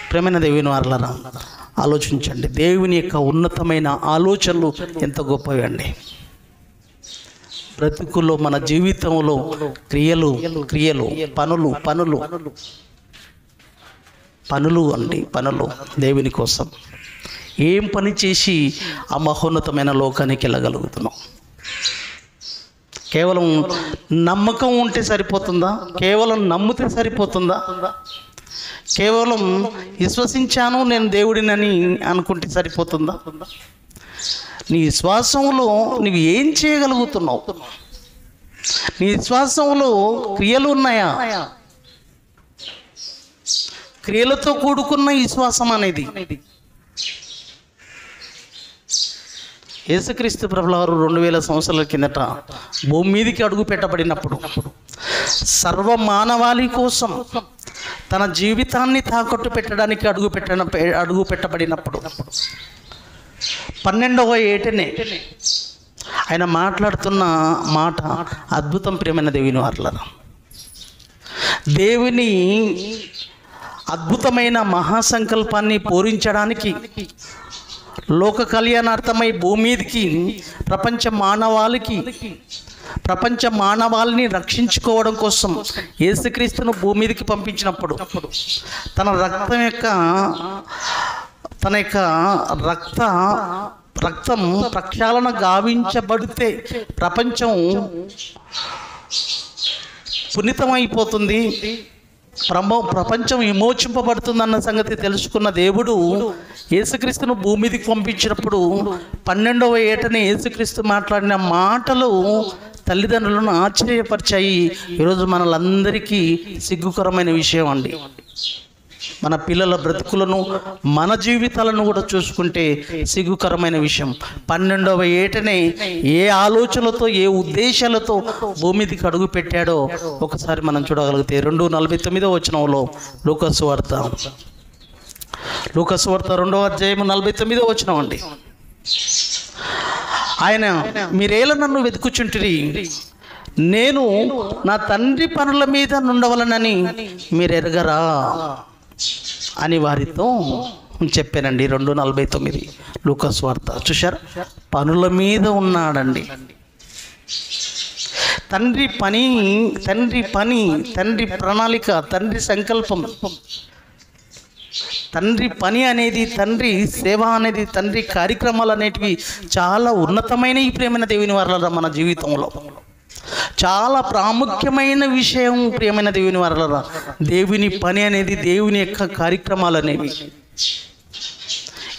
ప్రేమైన దేవుని వారలారా, ఆలోచించండి. దేవుని యొక్క ఉన్నతమైన ఆలోచనలు ఎంత గొప్పవి అండి. బ్రతుకులో మన జీవితంలో క్రియలు క్రియలు పనులు పనులు పనులు అండి, పనులు దేవుని కోసం. ఏం పని చేసి ఆ మహోన్నతమైన లోకానికి వెళ్ళగలుగుతున్నాం? కేవలం నమ్మకం ఉంటే సరిపోతుందా? కేవలం నమ్మితే సరిపోతుందా? కేవలం విశ్వసించాను నేను దేవుడినని అనుకుంటే సరిపోతుందా? నీ విశ్వాసంలో నువ్వు ఏం చేయగలుగుతున్నావు? నీ విశ్వాసంలో క్రియలు ఉన్నాయా? క్రియలతో కూడుకున్న విశ్వాసం అనేది. యేసుక్రీస్తు ప్రభువారు 2000 సంవత్సరాల కిందట భూమి మీదకి అడుగు పెట్టబడినప్పుడు, సర్వ మానవాళి కోసం తన జీవితాన్ని తాకట్టు పెట్టడానికి అడుగు పెట్టబడినప్పుడు 12వ ఏటనే ఆయన మాట్లాడుతున్న మాట అద్భుతం. ప్రియమైన దేవుని వారలారా, దేవుని అద్భుతమైన మహాసంకల్పాన్ని పూరించడానికి లోక కళ్యాణార్థమై భూమి మీదకి ప్రపంచ మానవాళిని రక్షించుకోవడం కోసం యేసుక్రీస్తును భూమి మీదకి పంపించినప్పుడు తన రక్తం ప్రక్షాళన గావించబడితే ప్రపంచం పునీతమైపోతుంది, ప్రపంచం విమోచింపబడుతుందన్న సంగతి తెలుసుకున్న దేవుడు యేసుక్రీస్తును భూమి మీదకి పంపించినప్పుడు 12వ ఏటనే యేసుక్రీస్తు మాట్లాడిన మాటలు తల్లిదండ్రులను ఆశ్చర్యపరిచాయి. ఈరోజు మనలందరికీ సిగ్గుకరమైన విషయం అండి. మన పిల్లల బ్రతుకులను, మన జీవితాలను కూడా చూసుకుంటే సిగ్గుకరమైన విషయం. 12వ ఏటనే ఏ ఆలోచనలతో, ఏ ఉద్దేశాలతో భూమి మీదకి అడుగు పెట్టాడో ఒకసారి మనం చూడగలిగితే 2:49 వచనంలో లూకాసు వార్త 2వ అధ్యాయం 49వ వచనం అండి. ఆయన, మీరేలా నన్ను వెతుకుచుంటిరి, నేను నా తండ్రి పనుల మీద నుండవలనని మీరు ఎరగరా అని వారితో చెప్పానండి. 2:49 లూకాసు వార్త. చూశారు, పనుల మీద ఉన్నాడండి. తండ్రి ప్రణాళిక, తండ్రి సంకల్పం, తండ్రి పని అనేది, తండ్రి సేవ అనేది, తండ్రి కార్యక్రమాలు అనేటివి చాలా ఉన్నతమైన ఈ ప్రియమైన దేవుని వారలారా మన జీవితంలో చాలా ప్రాముఖ్యమైన విషయం. ప్రియమైన దేవుని వారలారా, దేవుని పని అనేది, దేవుని యొక్క కార్యక్రమాలు అనేవి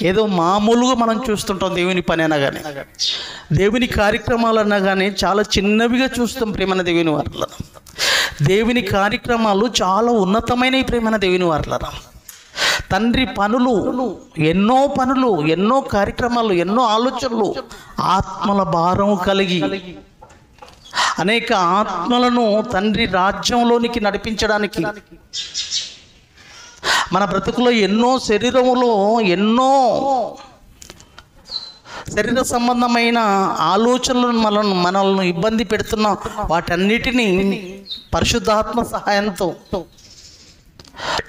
ఏదో మామూలుగా మనం చూస్తుంటాం. దేవుని పని అనగానే, దేవుని కార్యక్రమాలు అనగానే చాలా చిన్నవిగా చూస్తాం. ప్రియమైన దేవుని వారలారా, దేవుని కార్యక్రమాలు చాలా ఉన్నతమైన ఈ ప్రియమైన దేవుని వారలారా. తండ్రి పనులు, ఎన్నో కార్యక్రమాలు, ఎన్నో ఆలోచనలు, ఆత్మల భారం కలిగి అనేక ఆత్మలను తండ్రి రాజ్యంలోనికి నడిపించడానికి మన బ్రతుకులో ఎన్నో శరీర సంబంధమైన ఆలోచనలను మనల్ని ఇబ్బంది పెడుతున్న వాటన్నిటినీ పరిశుద్ధాత్మ సహాయంతో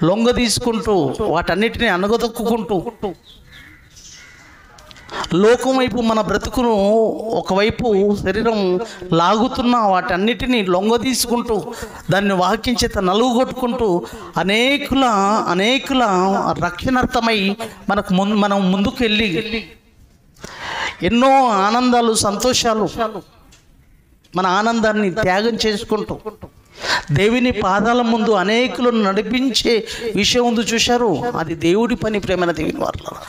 లొంగ తీసుకుంటూ, వాటన్నిటిని అణగదొక్కుంటూ, లోకం వైపు మన బ్రతుకును ఒకవైపు శరీరం లాగుతున్న వాటన్నిటినీ లొంగ తీసుకుంటూ, దాన్ని వాక్యం చేత నలుగుగొట్టుకుంటూ అనేకుల రక్షణార్థమై మనం ముందుకు వెళ్ళి ఎన్నో ఆనందాలు, సంతోషాలు, మన ఆనందాన్ని త్యాగం చేసుకుంటూ దేవుని పాదాల ముందు అనేకులను నడిపించే విషయం ఉంది. చూశారు, అది దేవుడి పని. ప్రేమైన దేవుని వారలారా,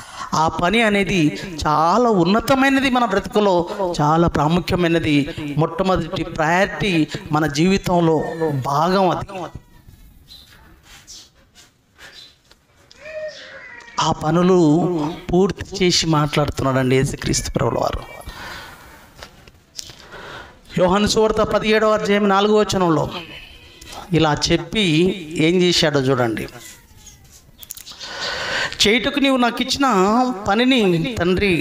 ఆ పని అనేది చాలా ఉన్నతమైనది, మన బ్రతుకులో చాలా ప్రాముఖ్యమైనది, మొట్టమొదటి ప్రయారిటీ, మన జీవితంలో భాగం అది. ఆ పనులు పూర్తి చేసి మాట్లాడుతున్నాడండి యేసుక్రీస్తు ప్రభువు వారు. యోహాను సువార్త 17వ అధ్యాయం 4వ వచనంలో ఇలా చెప్పి ఏం చేశాడో చూడండి. చేయుటకు నీవు నాకు ఇచ్చిన పనిని తండ్రి,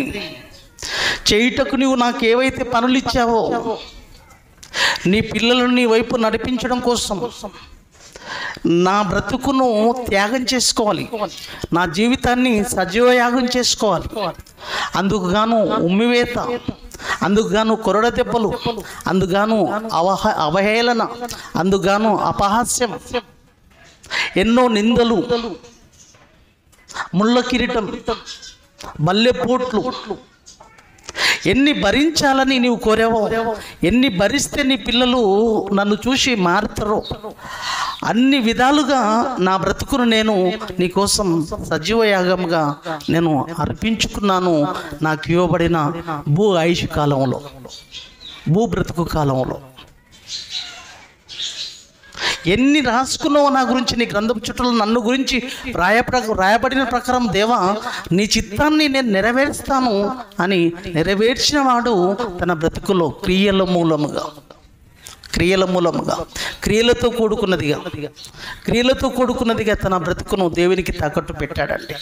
చేయుటకు నీవు నాకు ఏవైతే పనులు ఇచ్చావో నీ పిల్లలను నీ వైపు నడిపించడం కోసం నా బ్రతుకును త్యాగం చేసుకోవాలి, నా జీవితాన్ని సజీవయాగం చేసుకోవాలి. అందుకు గాను ఉమ్మివేత, అందుకు గాను కొరడ దెబ్బలు, అందుగాను అవహేళన, అందుగాను అపహాస్యం, ఎన్నో నిందలు, ముళ్ళ కిరీటం, బల్లెపోట్లు, ఎన్ని భరించాలని నీవు కోరావో, ఎన్ని భరిస్తే నీ పిల్లలు నన్ను చూసి మారుతారో అన్ని విధాలుగా నా బ్రతుకును నేను నీకోసం సజీవయాగంగా నేను అర్పించుకున్నాను. నాకు ఇవ్వబడిన భూ ఆయుష్ కాలంలో, భూ బ్రతుకు కాలంలో ఎన్ని రాసుకున్నావో నా గురించి, నీ గ్రంథపు చుట్టూ నన్ను గురించి రాయబడిన ప్రకారం దేవా నీ చిత్తాన్ని నేను నెరవేరుస్తాను అని నెరవేర్చిన వాడు తన బ్రతుకులో క్రియల మూలముగా, క్రియలతో కూడుకున్నదిగా తన బ్రతుకును దేవునికి తాకట్టు పెట్టాడండి.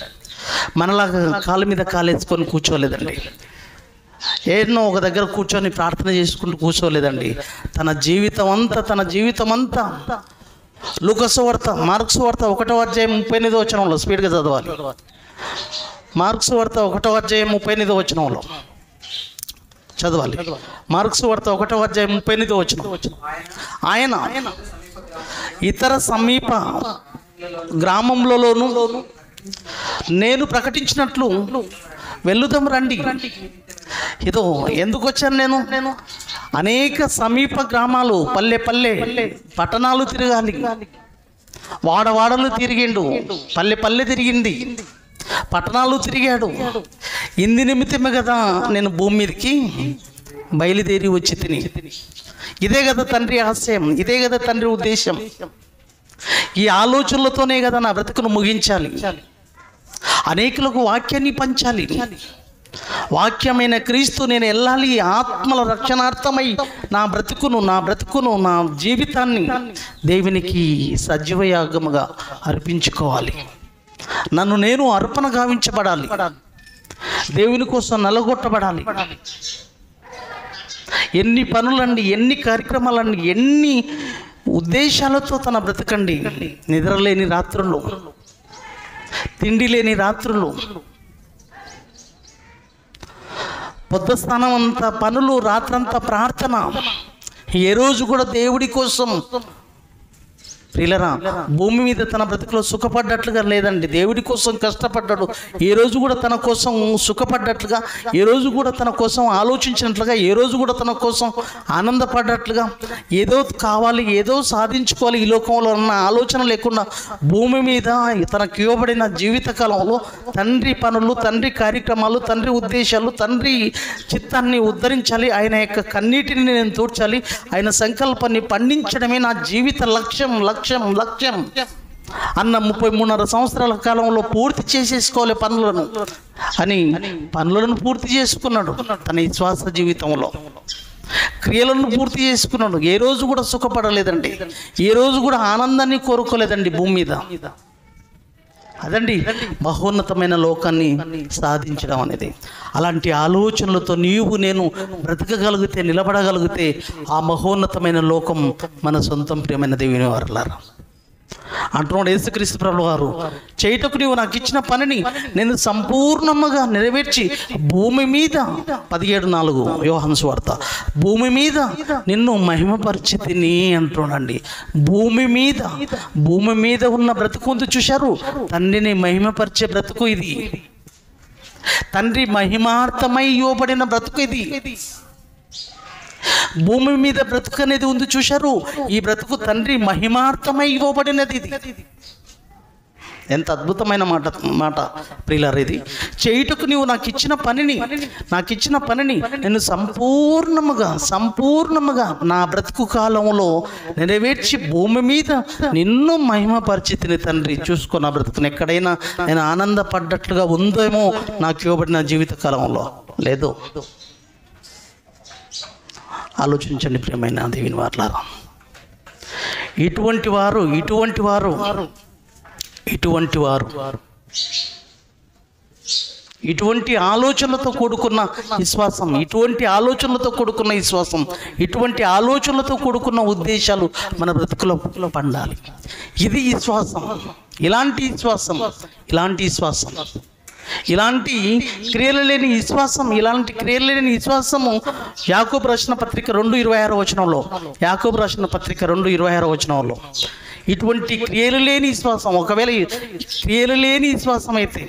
మనలాగా కాళ్ళ మీద కాలేసుకొని కూర్చోలేదండి, ఏన్నో ఒక దగ్గర కూర్చొని ప్రార్థన చేసుకుంటూ కూర్చోలేదండి. తన జీవితం అంతా లూకా సువార్త, మార్కు సువార్త 1వ అధ్యాయం 38వ వచనంలో స్పీడ్గా చదవాలి. మార్కు సువార్త 1వ అధ్యాయం 38వ వచనంలో చదవాలి. మార్కు సువార్త 1వ అధ్యాయం 38వ వచనం. ఆయన ఇతర సమీప గ్రామంలోనూ నేను ప్రకటించినట్లు వెళ్ళుదాం రండి. ఇదో ఎందుకు వచ్చాను నేను, అనేక సమీప గ్రామాలు, పల్లె పట్టణాలు తిరగాలి. వాడవాడలు తిరిగిండు, పల్లె తిరిగింది, పట్టణాలు తిరిగాడు. ఇంది నిమిత్తమే కదా నేను భూమి మీదకి బయలుదేరి వచ్చి తిని. ఇదే కదా తండ్రి ఆశయం, ఇదే కదా తండ్రి ఉద్దేశం. ఈ ఆలోచనలతోనే కదా నా బ్రతుకును ముగించాలి, అనేకులకు వాక్యాన్ని పంచాలి. వాక్యమైన క్రీస్తు నేను వెళ్ళాలి, ఆత్మల రక్షణార్థమై నా బ్రతుకును నా జీవితాన్ని దేవునికి సజీవయాగముగా అర్పించుకోవాలి. నన్ను నేను అర్పణ గావించబడాలి, దేవుని కోసం నలగొట్టబడాలి. ఎన్ని పనులండి, ఎన్ని కార్యక్రమాలండి, ఎన్ని ఉద్దేశాలతో తన బ్రతకండి. నిద్రలేని రాత్రులు, తిండి లేని రాత్రులు, పొద్దు స్నానం అంతా పనులు, రాత్రంతా ప్రార్థన. ఏ రోజు కూడా దేవుడి కోసం ప్రియులరా భూమి మీద తన బ్రతుకులో సుఖపడ్డట్లుగా లేదండి. దేవుడి కోసం కష్టపడ్డాడు, ఏ రోజు కూడా తన కోసం సుఖపడ్డట్లుగా, ఏ రోజు కూడా తన కోసం ఆలోచించినట్లుగా, ఏ రోజు కూడా తన కోసం ఆనందపడ్డట్లుగా, ఏదో కావాలి, ఏదో సాధించుకోవాలి ఈ లోకంలో అన్న ఆలోచన లేకుండా భూమి మీద తనకు ఇవ్వబడిన జీవితకాలంలో తండ్రి పనులు, తండ్రి కార్యక్రమాలు, తండ్రి ఉద్దేశాలు, తండ్రి చిత్తాన్ని ఉద్ధరించాలి, ఆయన యొక్క కన్నీటిని నేను తూడ్చాలి, ఆయన సంకల్పాన్ని పండించడమే నా జీవిత లక్ష్యం అన్న 33.5 సంవత్సరాల కాలంలో పూర్తి చేసేసుకోవాలి పనులను పూర్తి చేసుకున్నాడు. తన ఈ శ్వాస జీవితంలో క్రియలను పూర్తి చేసుకున్నాడు. ఏ రోజు కూడా సుఖపడలేదండి, ఏ రోజు కూడా ఆనందాన్ని కోరుకోలేదండి భూమి మీద. అదండి మహోన్నతమైన లోకాన్ని సాధించడం అనేది. అలాంటి ఆలోచనలతో నేను బ్రతకగలిగితే, నిలబడగలిగితే ఆ మహోన్నతమైన లోకం మన సొంతం. ప్రియమైన దేవుని వారలారా అంటున్నాడు యేసుక్రీస్తు ప్రభువు వారు, చేయుటకు నీవు నాకు ఇచ్చిన పనిని నేను సంపూర్ణముగా నెరవేర్చి భూమి మీద 17:4 యోహాను సువార్త, భూమి మీద నిన్ను మహిమపరిచితిని అంటున్నాడండి. భూమి మీద ఉన్న బ్రతుకు ఉంది చూశారు, తండ్రిని మహిమపరిచే బ్రతుకు ఇది. తండ్రి మహిమార్థమై ఇవ్వబడిన బ్రతుకు ఇది. భూమి మీద బ్రతుకు అనేది ఉంది చూశారు, ఈ బ్రతుకు తండ్రి మహిమార్థమై ఇవ్వబడినది. ఇది ఎంత అద్భుతమైన మాట ప్రియులారా. ఇది చేయుటకు నీవు నాకు ఇచ్చిన పనిని నేను సంపూర్ణముగా నా బ్రతుకు కాలంలో నెరవేర్చి భూమి మీద నిన్ను మహిమపరిచితిని తండ్రి. చూసుకో నా బ్రతుకుని, ఎక్కడైనా నేను ఆనందపడ్డట్లుగా ఉందేమో నాకు ఇవ్వబడిన జీవిత కాలంలో, లేదు. ఆలోచించండి ప్రియమైన దేవుని వారలారా. ఇటువంటి వారు ఇటువంటి ఆలోచనలతో కూడుకున్న విశ్వాసం, ఇటువంటి ఆలోచనలతో కూడుకున్న విశ్వాసం, ఇటువంటి ఆలోచనలతో కూడుకున్న ఉద్దేశాలు మన బ్రతుకులో పండాలి. ఇది విశ్వాసం. ఇలాంటి విశ్వాసం, ఇలాంటి క్రియలు లేని విశ్వాసం, ఇలాంటి క్రియలు లేని విశ్వాసము యాకోబు రాసిన పత్రిక 2:26 వచనంలో, యాకోబు రాసిన పత్రిక 2:26 వచనంలో ఇటువంటి క్రియలు లేని విశ్వాసం, ఒకవేళ క్రియలు లేని విశ్వాసం అయితే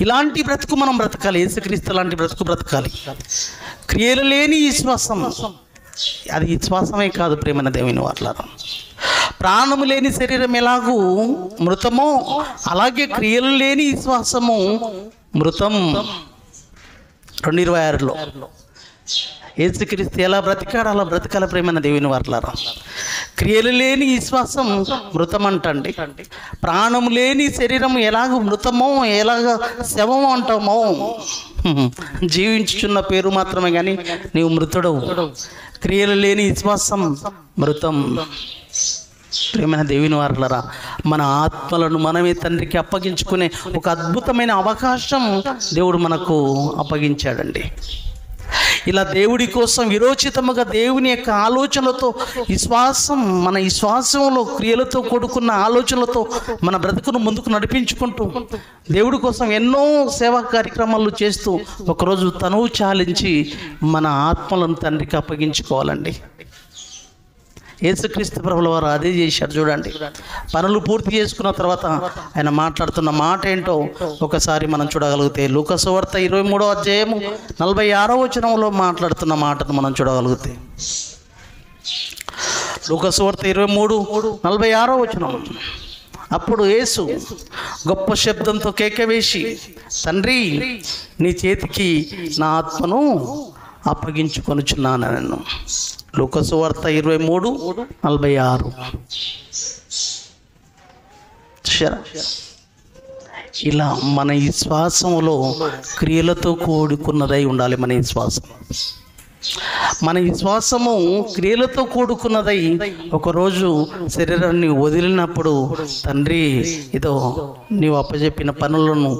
ఇలాంటి బ్రతుకు మనం బ్రతకాలి. యేసుక్రీస్తు లాంటి బ్రతుకు బ్రతకాలి. క్రియలు లేని విశ్వాసం అది విశ్వాసమే కాదు ప్రేమైన దేవుని వారలారా. ప్రాణము లేని శరీరం ఎలాగూ మృతమో అలాగే క్రియలు లేని విశ్వాసము మృతం. 2:26లో యేసుక్రీస్తు ఎలా బ్రతికాడు అలా బ్రతకాల ప్రేమైన దేవుని వారలారా. క్రియలు లేని విశ్వాసం మృతం అంటండి. ప్రాణము లేని శరీరం ఎలాగ మృతమో ఎలాగ శవమో అంటామో, జీవించుచున్న పేరు మాత్రమే కానీ నీవు మృతుడవు. క్రియలు లేని విశ్వాసం మృతం. ప్రేమైన దేవుని వారలారా, మన ఆత్మలను మనమే తండ్రికి అప్పగించుకునే ఒక అద్భుతమైన అవకాశం దేవుడు మనకు అప్పగించాడండి. ఇలా దేవుడి కోసం విరోచితముగా దేవుని యొక్క ఆలోచనలతో విశ్వాసం, మన విశ్వాసంలో క్రియలతో కూడుకున్న ఆలోచనలతో మన బ్రతుకును ముందుకు నడిపించుకుంటూ దేవుడి కోసం ఎన్నో సేవా కార్యక్రమాలు చేస్తూ ఒకరోజు తనువు చాలించి మన ఆత్మలను తండ్రికి అప్పగించుకోవాలండి. యేసుక్రీస్తు ప్రభుల వారు అదే చేశారు. చూడండి, పనులు పూర్తి చేసుకున్న తర్వాత ఆయన మాట్లాడుతున్న మాట ఏంటో ఒకసారి మనం చూడగలిగితే లూకా సువార్త 23వ అధ్యాయము 46వ వచనంలో మాట్లాడుతున్న మాటను మనం చూడగలిగితే, లూకా సువార్త 23:46వ వచనం. అప్పుడు యేసు గొప్ప శబ్దంతో కేక వేసి, తండ్రి నీ చేతికి నా ఆత్మను అప్పగించుకొనుచున్నాను నేను. లూకా సువార్త 23:46. ఇలా మన విశ్వాసంలో క్రియలతో కూడుకున్నదై ఉండాలి. మన విశ్వాసము క్రియలతో కూడుకున్నదై ఒకరోజు శరీరాన్ని వదిలినప్పుడు, తండ్రి ఇదో నీవు అప్పచెప్పిన పనులను,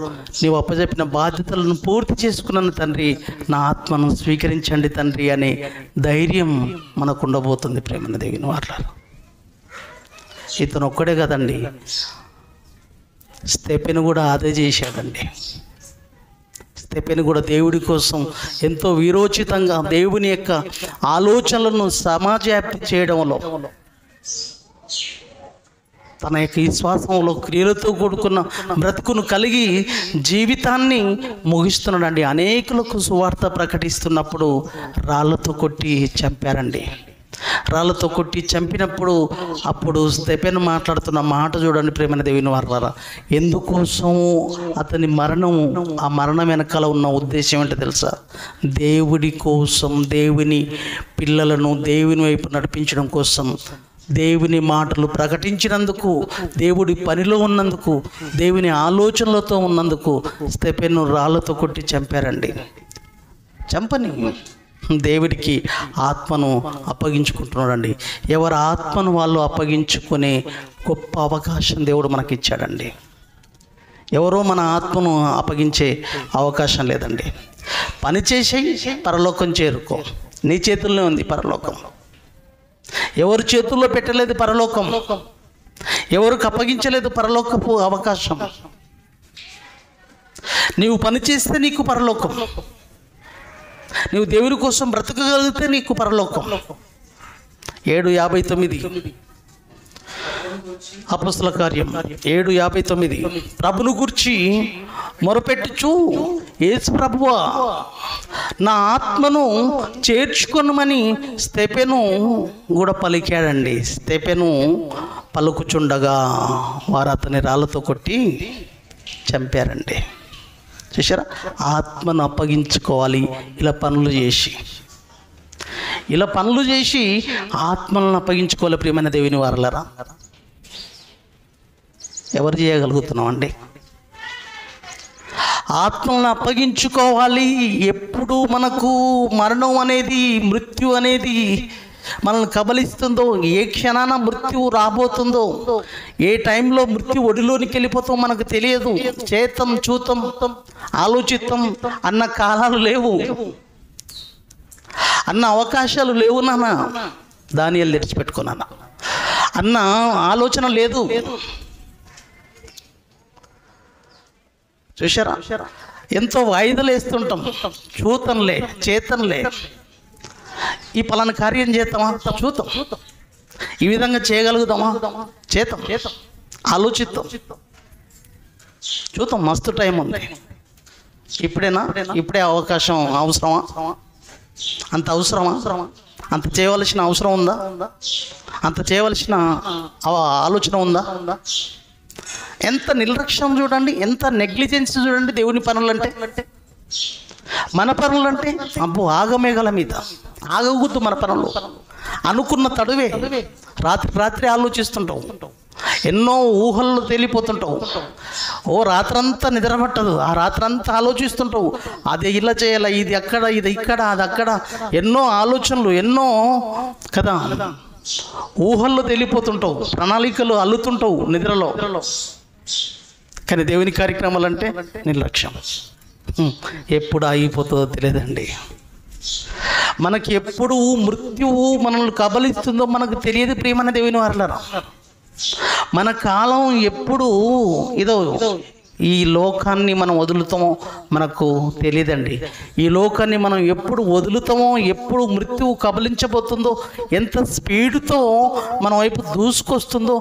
నీవు అప్పచెప్పిన బాధ్యతలను పూర్తి చేసుకున్నాను తండ్రి, నా ఆత్మను స్వీకరించండి తండ్రి అనే ధైర్యం మనకు ఉండబోతుంది. ప్రేమైన దేవుని వారలారా, ఇతను ఒక్కడే కదండి, స్తెఫెను కూడా అదే చేశాడండి. స్తెఫెను కూడా దేవుడి కోసం ఎంతో వీరోచితంగా దేవుని యొక్క ఆలోచనలను సమాజవ్యాప్తి చేయడంలో, తన యొక్క విశ్వాసంలో క్రియలతో కూడుకున్న బ్రతుకును కలిగి జీవితాన్ని ముగిస్తున్నాడండి. అనేకులకు సువార్త ప్రకటిస్తున్నప్పుడు రాళ్లతో కొట్టి చంపారండి. రాళ్లతో కొట్టి చంపినప్పుడు అప్పుడు స్తెఫెను మాట్లాడుతున్న మాట చూడండి ప్రేమైన దేవుని వారలారా. ఎందుకోసం అతని మరణం, ఆ మరణం వెనకాల ఉన్న ఉద్దేశం ఏంటో తెలుసా? దేవుడి కోసం, దేవుని పిల్లలను దేవుని వైపు నడిపించడం కోసం, దేవుని మాటలు ప్రకటించినందుకు, దేవుడి పనిలో ఉన్నందుకు, దేవుని ఆలోచనలతో ఉన్నందుకు స్తెఫెను రాళ్లతో కొట్టి చంపారండి. చంపని దేవుడికి ఆత్మను అప్పగించుకుంటున్నాడండి. ఎవరి ఆత్మను వాళ్ళు అప్పగించుకునే గొప్ప అవకాశం దేవుడు మనకిచ్చాడండి. ఎవరో మన ఆత్మను అప్పగించే అవకాశం లేదండి. పని చేసి పరలోకం చేరుకో, నీ చేతుల్లోనే ఉంది పరలోకం. ఎవరి చేతుల్లో పెట్టలేదు పరలోకం, ఎవరికి అప్పగించలేదు పరలోకపు అవకాశం. నీవు పని చేస్తే నీకు పరలోకం, నువ్వు దేవుని కోసం బ్రతకగలిగితే నీకు పరలోకం. 7:59 అపొస్తలుల కార్యం 7:59. ప్రభును గూర్చి మొరపెట్టుచు, యేసు ప్రభువా నా ఆత్మను చేర్చుకొనుమని స్తెఫెను కూడా పలికాడండి. స్తెఫెను పలుకుచుండగా వారు అతని రాళ్లతో కొట్టి చంపారండి. చూసారా, ఆత్మను అప్పగించుకోవాలి. ఇలా పనులు చేసి ఆత్మలను అప్పగించుకోవాలి. ప్రియమైన దేవుని వారలారా, ఎవరు చేయగలుగుతున్నాం అండి? ఆత్మలను అప్పగించుకోవాలి. ఎప్పుడు మనకు మరణం అనేది, మృత్యు అనేది మనల్ని కబలిస్తుందో, ఏ క్షణాన మృత్యువు రాబోతుందో, ఏ టైంలో మృత్యు ఒడిలోనికి వెళ్ళిపోతాం మనకు తెలియదు. చేతం చూతం ఆలోచితం అన్న కాలాలు లేవు, అన్న అవకాశాలు లేవు నాన్న. దానియేలు తెరిచిపెట్టుకున్నాను అన్న ఆలోచన లేదు. చూశారా, ఎంతో వాయిదాలు వేస్తుంటాం. చూతంలే చేతంలే, ఈ పలానా కార్యం చేద్దామా, చూద్దాం. ఈ విధంగా చేయగలుగుదామా, చేద్దాం. ఆలోచిద్దాం, చూద్దాం. మస్తు టైం ఉంది. ఇప్పుడే అవకాశం అవసరమా? అంత అవసరమా? అంత చేయవలసిన అవసరం ఉందా? అంత చేయవలసిన ఆలోచన ఉందా? ఎంత నిర్లక్ష్యం చూడండి, ఎంత నెగ్లిజెన్స్ చూడండి. దేవుని పనులంటే, మన పనులంటే అబ్బో ఆగమేఘల మీద ఆగవద్దు. మన పనులు అనుకున్న తడువే. రాత్రి ఆలోచిస్తుంటావు, ఎన్నో ఊహల్లో తేలిపోతుంటావు. ఓ రాత్రంతా నిద్ర పట్టదు, ఆ రాత్రంతా ఆలోచిస్తుంటావు. అది ఇలా చేయాల, ఇది అక్కడ, ఇది ఇక్కడ, అది అక్కడ. ఎన్నో ఆలోచనలు, ఎన్నో కదా, ఊహల్లో తేలిపోతుంటావు, ప్రణాళికలు అల్లుతుంటావు నిద్రలో. కానీ దేవుని కార్యక్రమాలు అంటే నిర్లక్ష్యం. ఎప్పుడు ఆగిపోతుందో తెలియదండి. మనకి ఎప్పుడు మృత్యువు మనల్ని కబలిస్తుందో మనకు తెలియదు. ప్రియమైన దేవుని వారలారా, మన కాలం ఎప్పుడు ఇదో ఈ లోకాన్ని మనం వదులుతామో మనకు తెలియదండి. ఈ లోకాన్ని మనం ఎప్పుడు వదులుతామో, ఎప్పుడు మృత్యువు కబలించబోతుందో, ఎంత స్పీడ్తో మన వైపు దూసుకొస్తుందో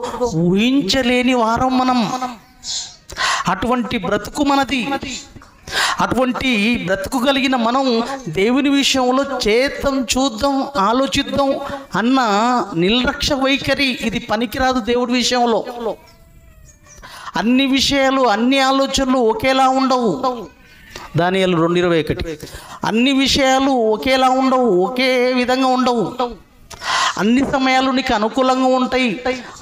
ఊహించలేని వారం మనం. అటువంటి బ్రతుకు మనది. అటువంటి బ్రతుకు కలిగిన మనం దేవుని విషయంలో చేద్దాం, చూద్దాం, ఆలోచిద్దాం అన్న నిర్లక్ష్య వైఖరి ఇది పనికిరాదు. దేవుడి విషయంలో అన్ని విషయాలు, అన్ని ఆలోచనలు ఒకేలా ఉండవు. దానియేలు 2:21. అన్ని విషయాలు ఒకేలా ఉండవు, ఒకే విధంగా ఉండవు. అన్ని సమయాలు నీకు అనుకూలంగా ఉంటాయి,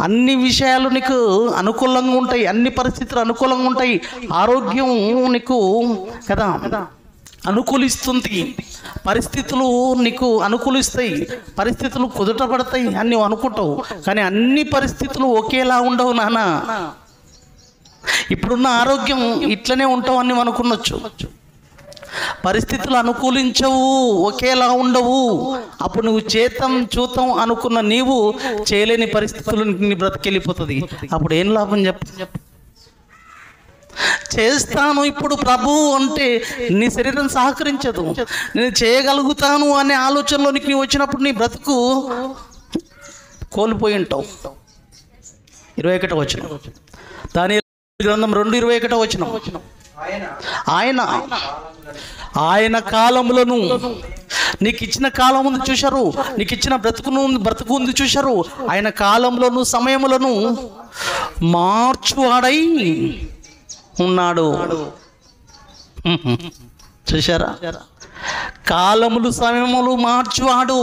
అన్ని విషయాలు నీకు అనుకూలంగా ఉంటాయి, అన్ని పరిస్థితులు అనుకూలంగా ఉంటాయి. ఆరోగ్యం నీకు కదా అనుకూలిస్తుంది, పరిస్థితులు నీకు అనుకూలిస్తాయి, పరిస్థితులు కుదుట పడతాయి అని నువ్వు అనుకుంటావు. కానీ అన్ని పరిస్థితులు ఒకేలా ఉండవు నాన్న. ఇప్పుడున్న ఆరోగ్యం ఇట్లనే ఉంటావు అని అనుకున్నచ్చు. పరిస్థితులు అనుకూలించవు, ఒకేలా ఉండవు. అప్పుడు నువ్వు చేతం చూతం అనుకున్న నీవు చేయలేని పరిస్థితులు నీ బ్రతికెళ్ళిపోతుంది. అప్పుడు ఏం లాభం చెప్పు? చేస్తాను ఇప్పుడు ప్రభు అంటే నీ శరీరం సహకరించదు. నేను చేయగలుగుతాను అనే ఆలోచనలోనికి నీవు వచ్చినప్పుడు నీ బ్రతుకు కోల్పోయి ఉంటావు. 21వ వచనం, దానియేలు గ్రంథం 2:21వ వచనం. ఆయన కాలములను, నీకు ఇచ్చిన కాలం ఉంది చూశారు, నీకు ఇచ్చిన బ్రతుకు ఉంది చూశారు. ఆయన కాలములను, సమయములను మార్చువాడై ఉన్నాడు. చూశారా, కాలములు సమయములు మార్చువాడు.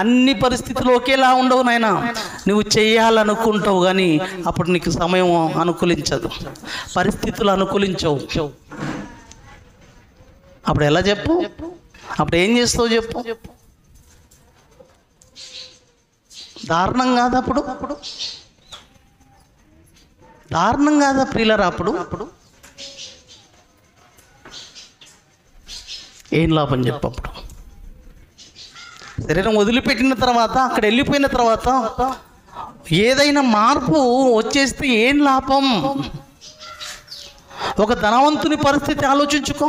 అన్ని పరిస్థితులు ఒకేలా ఉండవు నాయన. నువ్వు చేయాలనుకుంటావు కానీ అప్పుడు నీకు సమయం అనుకూలించదు, పరిస్థితులు అనుకూలించవు. అప్పుడు ఎలా చెప్పు? అప్పుడు ఏం చేస్తావు చెప్పు? దారుణం కాదు అప్పుడు? దారుణం కాదా ప్రియులరా? అప్పుడు ఏం లాభం చెప్పు? అప్పుడు శరీరం వదిలిపెట్టిన తర్వాత, అక్కడ వెళ్ళిపోయిన తర్వాత ఏదైనా మార్పు వచ్చేస్తే ఏం లాభం? ఒక ధనవంతుని పరిస్థితి ఆలోచించుకో,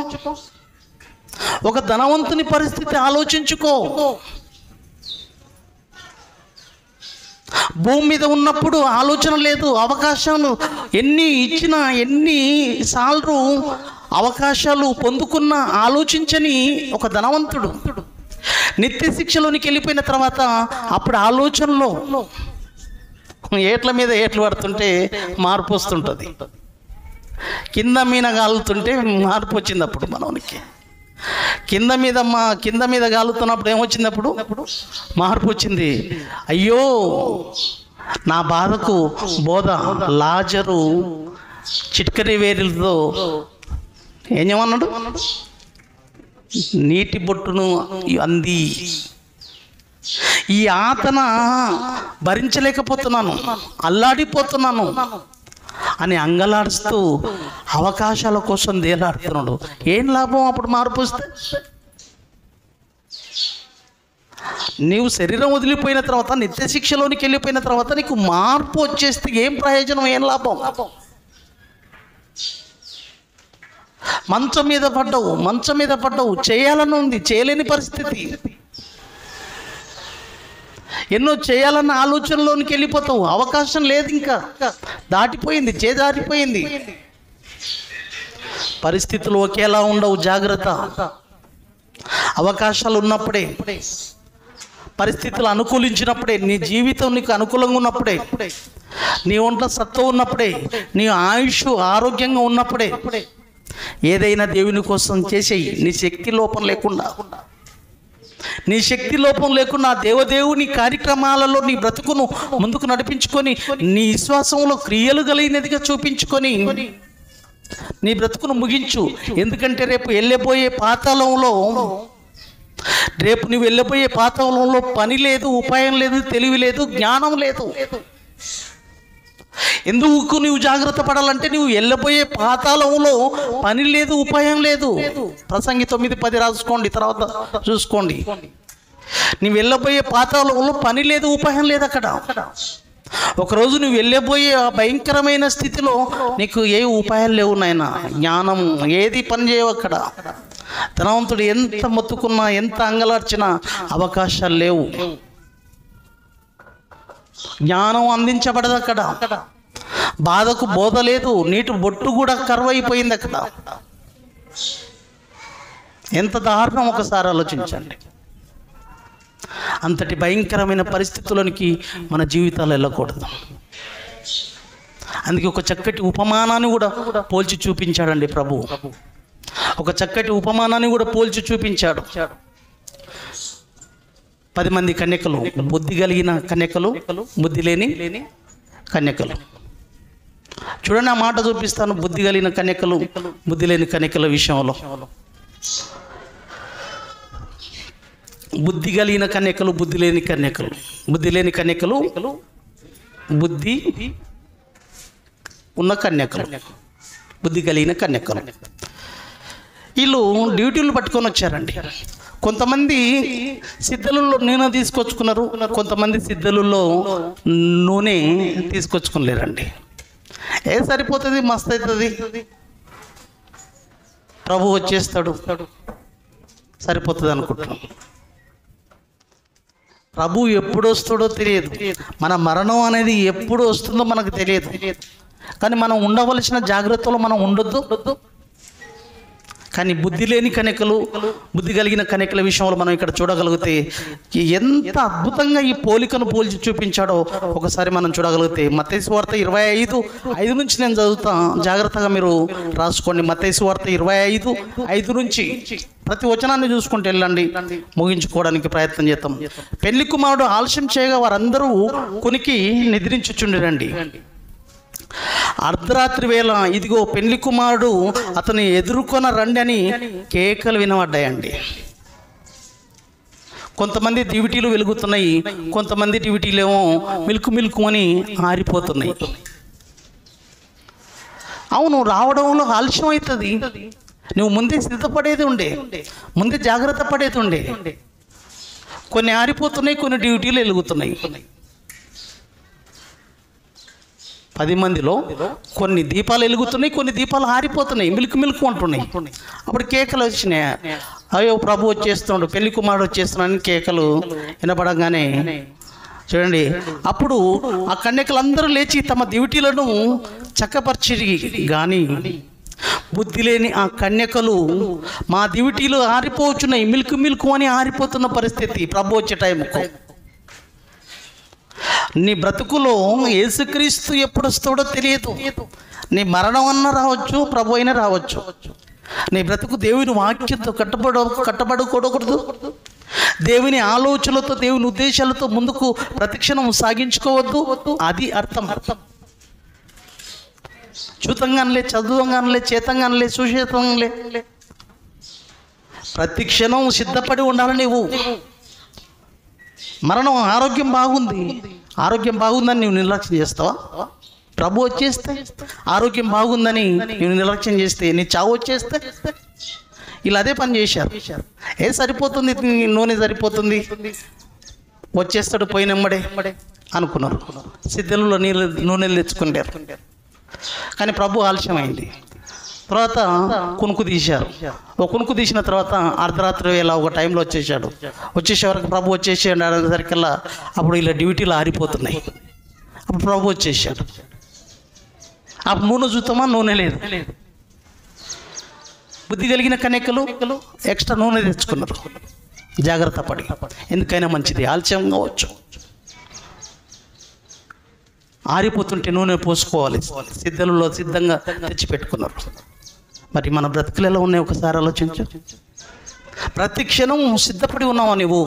ఒక ధనవంతుని పరిస్థితి ఆలోచించుకో. భూమి మీద ఉన్నప్పుడు ఆలోచన లేదు, అవకాశాలు ఎన్ని ఇచ్చినా, ఎన్ని సార్లు అవకాశాలు పొందుకున్న ఆలోచించని ఒక ధనవంతుడు నిత్య శిక్షలోనికి వెళ్ళిపోయిన తర్వాత అప్పుడు ఆలోచనలో ఏట్ల మీద ఏట్లు పడుతుంటే మార్పు వస్తుంటుంది, కింద మీద గాలుతుంటే మార్పు వచ్చింది. అప్పుడు మనకి కింద మీద గాలుతున్నప్పుడు ఏమొచ్చింది? అప్పుడు మార్పు వచ్చింది. అయ్యో నా బాధకు బోధ లాజరు చిట్కరి వేరులతో ఏం చేయమన్నాడు? నీటి బొట్టును అంది. ఈ యాతన భరించలేకపోతున్నాను, అల్లాడిపోతున్నాను అని అంగలాడుస్తూ అవకాశాల కోసం దేలాడుతున్నాడు. ఏం లాభం అప్పుడు మార్పు వస్తే? నీవు శరీరం వదిలిపోయిన తర్వాత, నిత్య శిక్షలోనికి వెళ్ళిపోయిన తర్వాత నీకు మార్పు వచ్చేస్తే ఏం ప్రయోజనం, ఏం లాభం? మంచం మీద పడ్డావు, చేయాలని ఉంది, చేయలేని పరిస్థితి. ఎన్నో చేయాలన్న ఆలోచనలోనికి వెళ్ళిపోతావు, అవకాశం లేదు, ఇంకా దాటిపోయింది, చేదారిపోయింది. పరిస్థితులు ఒకేలా ఉండవు, జాగ్రత్త. అవకాశాలు ఉన్నప్పుడే, పరిస్థితులు అనుకూలించినప్పుడే, నీ జీవితం నీకు అనుకూలంగా ఉన్నప్పుడే, నీ ఒంట్లో సత్వం ఉన్నప్పుడే, నీ ఆయుష్ ఆరోగ్యంగా ఉన్నప్పుడే ఏదైనా దేవుని కోసం చేసేయి. నీ శక్తి లోపం లేకుండా దేవదేవుని కార్యక్రమాలలో నీ బ్రతుకును ముందుకు నడిపించుకొని, నీ విశ్వాసంలో క్రియలు కలిగినదిగా చూపించుకొని నీ బ్రతుకును ముగించు. ఎందుకంటే రేపు నువ్వు వెళ్ళబోయే పాతాళంలో పని లేదు, ఉపాయం లేదు, తెలివి లేదు, జ్ఞానం లేదు. ఎందుకు నువ్వు జాగ్రత్త పడాలంటే, నువ్వు వెళ్ళబోయే పాతాళంలో పని లేదు, ఉపాయం లేదు. ప్రసంగి 9:10 రాసుకోండి, తర్వాత చూసుకోండి. నువ్వు వెళ్ళబోయే పాతాళంలో పని లేదు, ఉపాయం లేదు. అక్కడ ఒకరోజు నువ్వు వెళ్ళబోయే ఆ భయంకరమైన స్థితిలో నీకు ఏ ఉపాయాలు లేవు నాయన, జ్ఞానం ఏది పని చేయవు. అక్కడ ధనవంతుడు ఎంత మొత్తుకున్నా, ఎంత అంగలార్చినా అవకాశాలు లేవు. జ్ఞానం అందించబడదు అక్కడ. బాధకు బోధ లేదు, నీటి బొట్టు కూడా కరువైపోయింది అక్కడ. ఎంత దారుణం, ఒకసారి ఆలోచించండి. అంతటి భయంకరమైన పరిస్థితులకి మన జీవితాలు వెళ్ళకూడదు. అందుకే ఒక చక్కటి ఉపమానాన్ని కూడా పోల్చి చూపించాడండి ప్రభు. ఒక చక్కటి ఉపమానాన్ని కూడా పోల్చి చూపించాడు. 10 మంది కన్యకలు, బుద్ధి కలిగిన కన్యకలు, బుద్ధి లేని కన్యకలు. చూడండి, ఆ మాట చూపిస్తాను. బుద్ధి కలిగిన కన్యకలు, బుద్ధి లేని కన్యకల విషయంలో. బుద్ధి కలిగిన కన్యకలు, బుద్ధి లేని కన్యకలు. బుద్ధి లేని కన్యకలు, బుద్ధి ఉన్న కన్యకలు, బుద్ధి కలిగిన కన్యకలు. వీళ్ళు డ్యూటీలు పట్టుకొని వచ్చారండి. కొంతమంది సిద్ధలలో నూనె తీసుకొచ్చుకున్నారు, కొంతమంది సిద్ధలలో నూనె తీసుకొచ్చుకోలేరండి. సరిపోతుంది, మస్తు అవుతుంది, ప్రభు వచ్చేస్తాడు, సరిపోతుంది అనుకుంటున్నాం. ప్రభు ఎప్పుడు వస్తాడో తెలియదు. మన మరణం అనేది ఎప్పుడు వస్తుందో మనకు తెలియదు. కానీ మనం ఉండవలసిన జాగ్రత్తలో మనం ఉండొద్దు. కానీ బుద్ధి లేని కన్యకలు, బుద్ధి కలిగిన కన్యకల విషయంలో మనం ఇక్కడ చూడగలిగితే ఎంత అద్భుతంగా ఈ పోలికను పోల్చి చూపించాడో ఒకసారి మనం చూడగలిగితే, మత్తయి సువార్త 25:5 నుంచి నేను చదువుతాను, జాగ్రత్తగా మీరు రాసుకోండి. మత్తయి సువార్త 25:5 నుంచి ప్రతి వచనాన్ని చూసుకుంటూ వెళ్ళండి, ముగించుకోవడానికి ప్రయత్నం చేద్దాం. పెళ్లి కుమారుడు ఆలస్యం చేయగా వారందరూ కునికి నిద్రించుచుండిరండి. అర్ధరాత్రి వేళ ఇదిగో పెళ్లి కుమారుడు అతని ఎదుర్కొన రండి అని కేకలు వినబడ్డాయండి. కొంతమంది దివిటీలు వెలుగుతున్నాయి, కొంతమంది దివిటీలు ఏమో మిల్కు అని ఆరిపోతున్నాయి. అవును, రావడంలో ఆలస్యం అవుతుంది. నువ్వు ముందే సిద్ధపడేది ఉండే, ముందే జాగ్రత్త పడేది ఉండే. కొన్ని ఆరిపోతున్నాయి, కొన్ని డ్యూటీలు వెలుగుతున్నాయి. 10 మందిలో కొన్ని దీపాలు వెలుగుతున్నాయి, కొన్ని దీపాలు ఆరిపోతున్నాయి, మిల్కు అంటున్నాయి. అప్పుడు కేకలు వచ్చినాయి, అయ్యో ప్రభు వచ్చేస్తున్నాడు, పెళ్లి కుమారుడు వచ్చేస్తున్నాడని కేకలు వినపడంగానే చూడండి, అప్పుడు ఆ కన్యకలందరూ లేచి తమ డ్యూటీలను చక్కపరిచిరి. కానీ బుద్ధి లేని ఆ కన్యకలు, మా డ్యూటీలు ఆరిపోవచ్చున్నాయి, మిల్కు అని ఆరిపోతున్న పరిస్థితి ప్రభు వచ్చే టైంకు. నీ బ్రతుకులో యేసుక్రీస్తు ఎప్పుడు వస్తాడో తెలియదు. నీ మరణం అన్న రావచ్చు, ప్రభు అయినా రావచ్చు. నీ బ్రతుకు దేవుని వాక్యంతో కట్టబడకూడదు. దేవుని ఆలోచనలతో, దేవుని ఉద్దేశాలతో ముందుకు ప్రతిక్షణం సాగించుకోవద్దు. అది అర్థం. చూతంగానలే, చదువంగానలే, చేతంగానలే, సుచేతంగానలే, ప్రతిక్షణం సిద్ధపడి ఉండాలి. మరణం ఆరోగ్యం బాగుంది, ఆరోగ్యం బాగుందని నువ్వు నిర్లక్ష్యం చేస్తావా? ప్రభు వచ్చేస్తే ఆరోగ్యం బాగుందని నువ్వు నిర్లక్ష్యం చేస్తే నీ చావు వచ్చేస్తే ఇలా అదే పని చేశారు. సరిపోతుంది, నూనె సరిపోతుంది, వచ్చేస్తాడు పోయినమ్మడే అనుకున్నారు. సిద్ధంలో నూనెలు తెచ్చుకుంటారు. కానీ ప్రభు ఆలస్యమైంది. తర్వాత కునుకు తీశారు. ఒక కునుకు తీసిన తర్వాత అర్ధరాత్రి వేళ ఒక టైంలో వచ్చేసే వరకు ప్రభు వచ్చేసాడు అనేసరికల్లా అప్పుడు ఇలా డ్యూటీలు ఆరిపోతున్నాయి. అప్పుడు ప్రభు వచ్చేసాడు. అప్పుడు నూనె చూస్తామా, నూనె లేదు. బుద్ధి కలిగిన కన్యకలు ఎక్స్ట్రా నూనె తెచ్చుకున్నారు జాగ్రత్త పడి. ఎందుకైనా మంచిది, ఆలస్యం కావచ్చు, ఆరిపోతుంటే నూనె పోసుకోవాలి, సిద్ధంగా తెచ్చిపెట్టుకున్నారు. మరి మన బ్రతుకులు ఎలా ఉన్నాయి ఒకసారి ఆలోచించు. ప్రతి క్షణం సిద్ధపడి ఉన్నావా నువ్వు?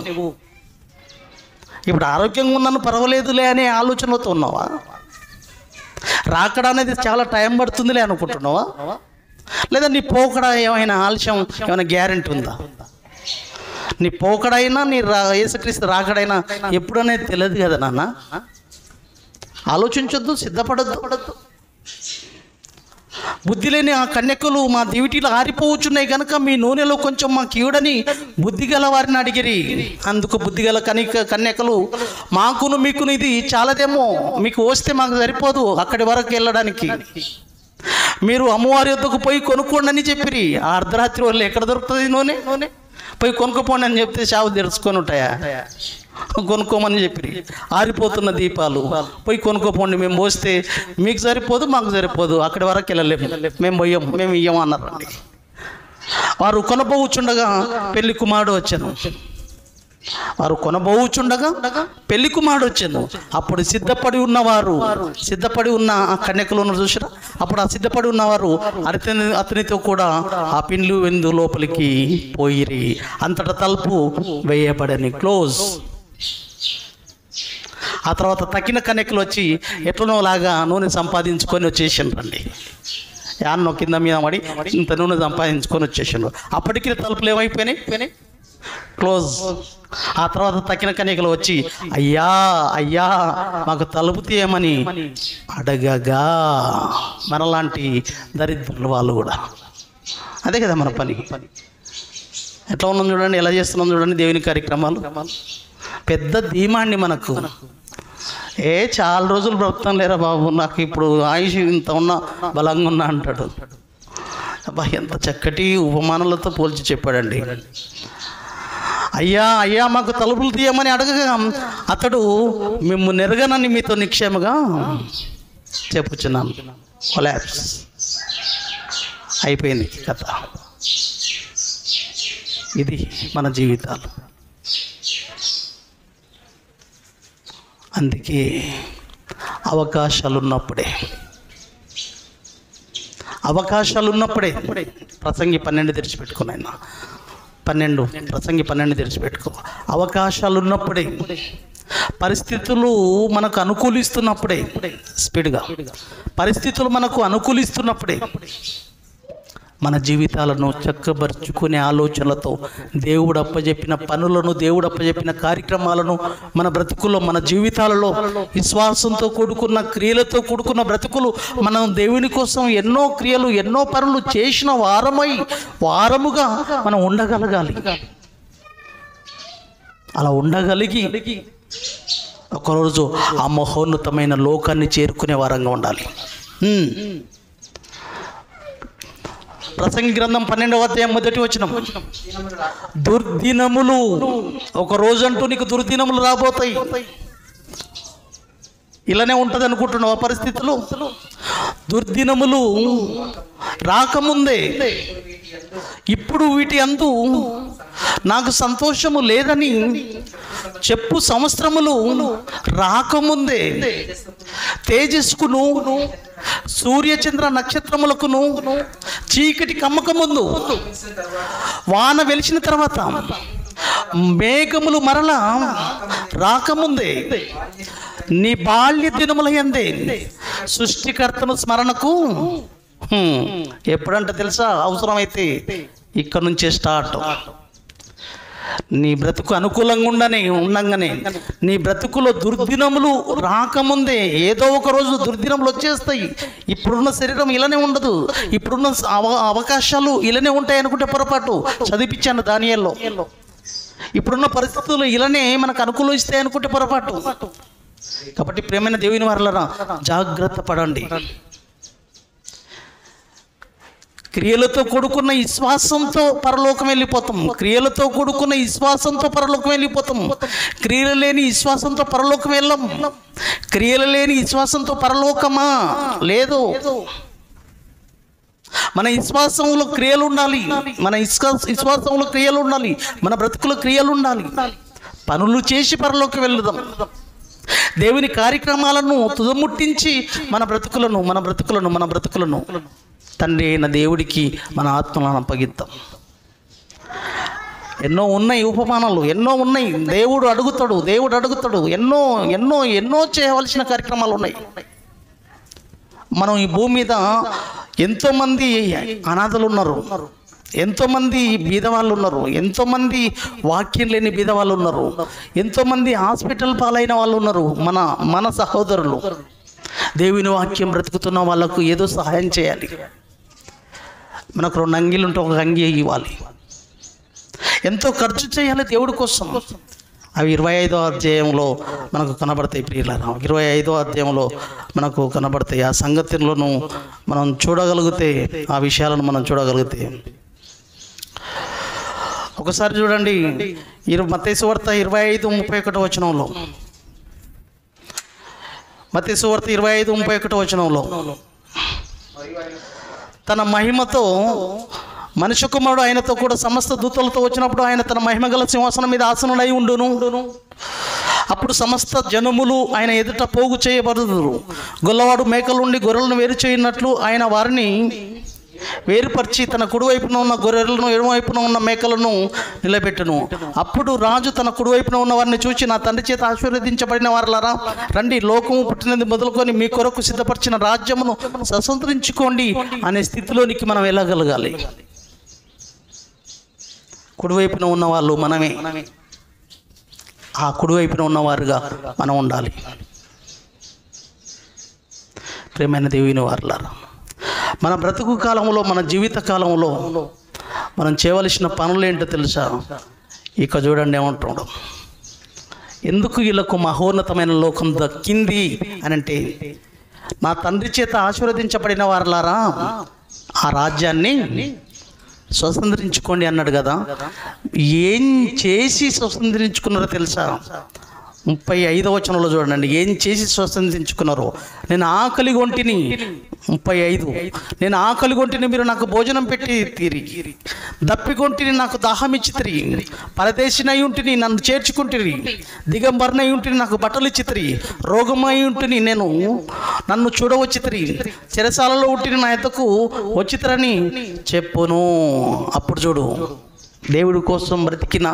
ఇప్పుడు ఆరోగ్యంగా ఉన్నాను పర్వాలేదులే అనే ఆలోచనలతో ఉన్నావా? రాకడా అనేది చాలా టైం పడుతుందిలే అనుకుంటున్నావా? లేదా నీ పోకడ ఏమైనా ఆలస్యం, ఏమైనా గ్యారెంటీ ఉందా? నీ పోకడైనా నీ యేసుక్రీస్తు రాకడైనా ఎప్పుడనేది తెలియదు కదా నాన్న. ఆలోచించొద్దు, సిద్ధపడొద్దు. బుద్ధి లేని ఆ కన్యకలు మా దివిటీలు ఆరిపోవచ్చున్నాయి కనుక మీ నూనెలో కొంచెం మాకు ఇవ్వడని బుద్ధి గల వారిని అడిగిరి. అందుకు బుద్ధి గల కన్యకలు మాకును మీకును ఇది చాలదేమో, మీకు వస్తే మాకు సరిపోదు అక్కడి వరకు వెళ్ళడానికి, మీరు అమ్మవారి వద్దకు పోయి కొనుక్కోండి అని చెప్పిరి. ఆ అర్ధరాత్రి వాళ్ళు ఎక్కడ దొరుకుతుంది నూనె? పోయి కొనుక్కోండి అని చెప్తే చావు తెరుచుకొని ఉంటాయా? కొనుక్కోమని చెప్పి ఆరిపోతున్న దీపాలు పోయి కొనుక్కోపోండి, మేము పోస్తే మీకు సరిపోదు మాకు సరిపోదు, అక్కడి వరకు వెళ్ళలేము, మేము ఇయ్యము అన్నారండి. వారు కొనబోచుండగా పెళ్లి కుమారుడు వచ్చాను. పెళ్లి కుమారుడు వచ్చాను. అప్పుడు సిద్ధపడి ఉన్న ఆ కన్యకలు చూసారా? అప్పుడు ఆ సిద్ధపడి ఉన్నవారు అతనితో కూడా ఆ పిండ్లు వెందు లోపలికి పోయిరి. అంతటా తలుపు వేయబడని క్లోజ్. ఆ తర్వాత తక్కిన కన్యకలు వచ్చి ఎట్లనో లాగా నూనె సంపాదించుకొని వచ్చేసిండ్రండి. యాన్నో కింద మీద పడి ఇంత నూనె సంపాదించుకొని వచ్చేసిండ్రు. అప్పటికి తలుపులు ఏమైపోయినాయి? క్లోజ్. ఆ తర్వాత తక్కిన కన్యకలు వచ్చి అయ్యా మాకు తలుపు తీయమని అడగగా, మనలాంటి దరిద్రులు వాళ్ళు కూడా అదే కదా మన పని. ఎట్లా ఉన్నాం చూడండి, ఎలా చేస్తున్నాం చూడండి దేవుని కార్యక్రమాలు. పెద్ద ధీమాండి మనకు. చాలా రోజులు బ్రతుకుతాం లేరా బాబు, నాకు ఇప్పుడు ఆయుష్ ఇంత ఉన్నా బలంగా ఉన్నా అంటాడు. అబ్బా ఎంత చక్కటి ఉపమానాలతో పోల్చి చెప్పాడండి. అయ్యా మాకు తలుపులు తీయమని అడగగా అతడు మేము నెరగనని మీతో నిక్షేమగా చెప్పుచున్నాను. కొలాప్స్ అయిపోయింది కథ. ఇది మన జీవితాలు. అందుకే అవకాశాలు ఉన్నప్పుడే ప్రసంగి 12 తెరిచిపెట్టుకున్నాయన. ప్రసంగి 12 తెరిచిపెట్టుకో. అవకాశాలు ఉన్నప్పుడే, పరిస్థితులు మనకు అనుకూలిస్తున్నప్పుడే, స్పీడ్గా పరిస్థితులు మనకు అనుకూలిస్తున్నప్పుడే మన జీవితాలను చక్కబరుచుకునే ఆలోచనలతో దేవుడు అప్పజెప్పిన పనులను, దేవుడు అప్పజెప్పిన కార్యక్రమాలను మన బ్రతుకుల్లో, మన జీవితాలలో విశ్వాసంతో కూడుకున్న క్రియలతో కూడుకున్న బ్రతుకులు, మనం దేవుని కోసం ఎన్నో క్రియలు, ఎన్నో పనులు చేసిన వారముగా మనం ఉండగలగాలి. అలా ఉండగలిగి ఒకరోజు ఆ మహోన్నతమైన లోకాన్ని చేరుకునే వారంగా ఉండాలి. ప్రసంగి గ్రంథం 12వ అధ్యాయం 1వ వచనం, దుర్దినములు, ఒక రోజంటూ నీకు దుర్దినములు రాబోతాయి. ఇలానే ఉంటుంది అనుకుంటున్నావు పరిస్థితులు? దుర్దినములు రాకముందే, ఇప్పుడు వీటి అందు నాకు సంతోషము లేదని చెప్పు సంవత్సరములు రాకముందే, తేజస్సుకును సూర్యచంద్ర నక్షత్రములకును చీకటి కమ్మకముందు, వాన వెలిచిన తర్వాత, మేఘములు మరలా రాకముందే, నీ బాల్య దినముల యందే సృష్టికర్తను స్మరణకు. ఎప్పుడంటే తెలుసా? అవసరమైతే ఇక్కడ నుంచే స్టార్ట్. నీ బ్రతుకు అనుకూలంగా ఉండంగానే నీ బ్రతుకులో దుర్దినములు రాకముందే ఏదో ఒక రోజు దుర్దినములు వచ్చేస్తాయి. ఇప్పుడున్న శరీరం ఇలానే ఉండదు, ఇప్పుడున్న అవకాశాలు ఇలానే ఉంటాయి అనుకుంటే పొరపాటు. చదివించాను దానియేల్లో. ఇప్పుడున్న పరిస్థితులు ఇలానే మనకు అనుకూలిస్తాయి అనుకుంటే పొరపాటు. కాబట్టి ప్రియమైన దేవుని వారలారా, జాగ్రత్త పడండి. క్రియలతో కూడుకున్న విశ్వాసంతో పరలోకం వెళ్ళిపోతాం. క్రియలతో కూడుకున్న విశ్వాసంతో పరలోకం వెళ్ళిపోతాం. క్రియలు లేని విశ్వాసంతో పరలోకం వెళ్ళం. క్రియలు లేని విశ్వాసంతో పరలోకమా లేదు. మన విశ్వాసంలో క్రియలు ఉండాలి. మన విశ్వాసంలో క్రియలు ఉండాలి. మన బ్రతుకులో క్రియలు ఉండాలి. పనులు చేసి పరలోకం వెళ్దాం. దేవుని కార్యక్రమాలను తుదముట్టించి మన బ్రతుకులను తండ్రి అయిన దేవుడికి మన ఆత్మలను అప్పగిద్దాం. ఎన్నో ఉన్నాయి ఉపమానాలు, ఎన్నో ఉన్నాయి. దేవుడు అడుగుతాడు. ఎన్నో చేయవలసిన కార్యక్రమాలు ఉన్నాయి. మనం ఈ భూమి మీద ఎంతోమంది అనాథలు ఉన్నారు, ఎంతోమంది బీదవాళ్ళు ఉన్నారు, ఎంతోమంది వాక్యం లేని బీదవాళ్ళు ఉన్నారు, ఎంతోమంది హాస్పిటల్ పాలైన వాళ్ళు ఉన్నారు. మన సహోదరులు దేవుని వాక్యం బ్రతుకుతున్న వాళ్ళకు ఏదో సహాయం చేయాలి. మనకు 2 అంగీలు ఉంటే 1 అంగీ ఇవ్వాలి. ఎంతో ఖర్చు చేయాలి దేవుడి కోసం. అవి 25వ అధ్యాయంలో మనకు కనబడతాయి ప్రియులారా. 25వ అధ్యాయంలో మనకు కనబడతాయి. ఆ సంగతులను మనం చూడగలిగితే, ఆ విషయాలను మనం చూడగలిగితే, ఒకసారి చూడండి మత్తయి సువార్త 25:31 వచనంలో, మత్తయి సువార్త 25:31 వచనంలో, తన మహిమతో మనుష్య కుమారుడు ఆయనతో కూడా సమస్త దూతలతో వచ్చినప్పుడు ఆయన తన మహిమ గల సింహాసనం మీద ఆసనుడై ఉండును. అప్పుడు సమస్త జనములు ఆయన ఎదుట పోగు చేయబడుదురు. గొల్లవాడు మేకలుండి గొర్రెలను వేరు చేయనట్లు ఆయన వారిని వేరుపరిచి తన కుడివైపున ఉన్న గొర్రెలను ఎడమవైపున ఉన్న మేకలను నిలబెట్టును. అప్పుడు రాజు తన కుడివైపున ఉన్న వారిని చూచి, నా తండ్రి చేత ఆశీర్వదించబడిన వారలారా, రండి, లోకము పుట్టినది మొదలుకొని మీ కొరకు సిద్ధపరిచిన రాజ్యమును స్వతంత్రించుకోండి అనే స్థితిలోనికి మనం వెళ్ళగలగాలి. కుడివైపున ఉన్న వాళ్ళు మనమే. ఆ కుడివైపున ఉన్నవారుగా మనం ఉండాలి. ప్రియమైన దేవుని వారలారా, మన బ్రతుకు కాలంలో, మన జీవిత కాలంలో మనం చేయవలసిన పనులు ఏంటో తెలుసా? ఇక చూడండి ఏమంటున్నాడు, ఎందుకు వీళ్ళకు మహోన్నతమైన లోకం దక్కింది అని అంటే, నా తండ్రి చేత ఆశీర్వదించబడిన వారలారా, ఆ రాజ్యాన్ని స్వతంత్రించుకోండి అన్నాడు కదా. ఏం చేసి స్వతంత్రించుకున్నారో తెలుసా? 35వ వచనంలో చూడండి, ఏం చేసి స్వతంత్రించుకున్నారో. నేను ఆకలి గొంటిని, 35, నేను ఆకలి గొంటిని మీరు నాకు భోజనం పెట్టి తీరి, దప్పికొంటిని నాకు దాహం ఇచ్చి తిరిగి, పరదేశినై ఉంటిని నన్ను చేర్చుకుంటురి, దిగంబరనై ఉంటిని నాకు బట్టలు ఇచ్చి తిరిగి, రోగమై ఉంటిని నన్ను చూడవచ్చి తిరిగి, చెరసాలలో ఉంటిని నా ఎద్దకు వచ్చితరని చెప్పును. అప్పుడు చూడు, దేవుడి కోసం బ్రతికిన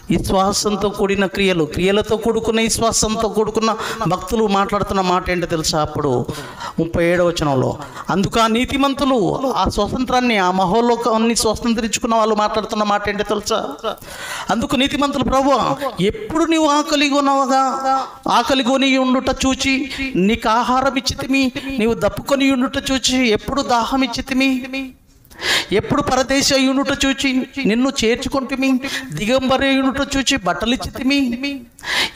విశ్వాసంతో కూడిన క్రియలతో కూడుకున్న విశ్వాసంతో కూడుకున్న భక్తులు మాట్లాడుతున్న మాట ఏంటో తెలుసా? అప్పుడు 37వ వచనంలో, అందుకు ఆ నీతిమంతులు ఆ స్వతంత్రాన్ని, ఆ మహోలోకాన్ని స్వతంత్రించుకున్న వాళ్ళు మాట్లాడుతున్న మాట ఏంటో తెలుసా? అందుకు నీతిమంతులు, ప్రభువా, ఎప్పుడు నీవు ఆకలి కొని ఉండుట చూచి నీకు ఆహారం ఇచ్చితిమి, నీవు దప్పుకొని ఉండుట చూచి ఎప్పుడు దాహం ఇచ్చితిమి, ఎప్పుడు పరదేశ యూనిట్ చూచి నిన్ను చేర్చుకుంటుమి, దిగంబర యూనిట్ చూచి బట్టలిచ్చితిమి,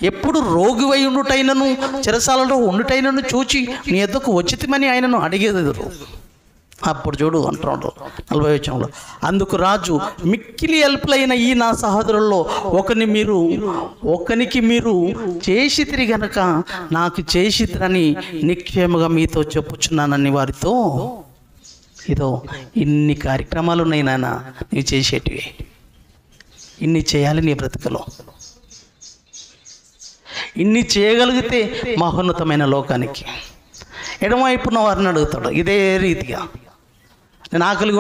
ఎప్పుడు రోగివై ఉండుటైనను చెరసాలలో ఉండుటైనను చూచి నీ ఎద్దకు వచ్చితిమని ఆయనను అడిగేదెదరు. అప్పుడు చూడు అంటున్నాడు 40వ వచనంలో, అందుకు రాజు, మిక్కిలి అల్పులైన ఈ నా సహోదరుల్లో ఒకనికి మీరు చేసితిరి గనక నాకు చేసితిరని నిక్షేమగా మీతో చెప్పుచున్నానని వారితో, ఇదో ఇన్ని కార్యక్రమాలు ఉన్నాయి నాన్న నీవు చేసేటివి, ఇన్ని చేయాలి నీ బ్రతుకులో. ఇన్ని చేయగలిగితే మహోన్నతమైన లోకానికి. ఎడమవైపున్న వారిని అడుగుతాడు ఇదే రీతిగా, నేను ఆకలి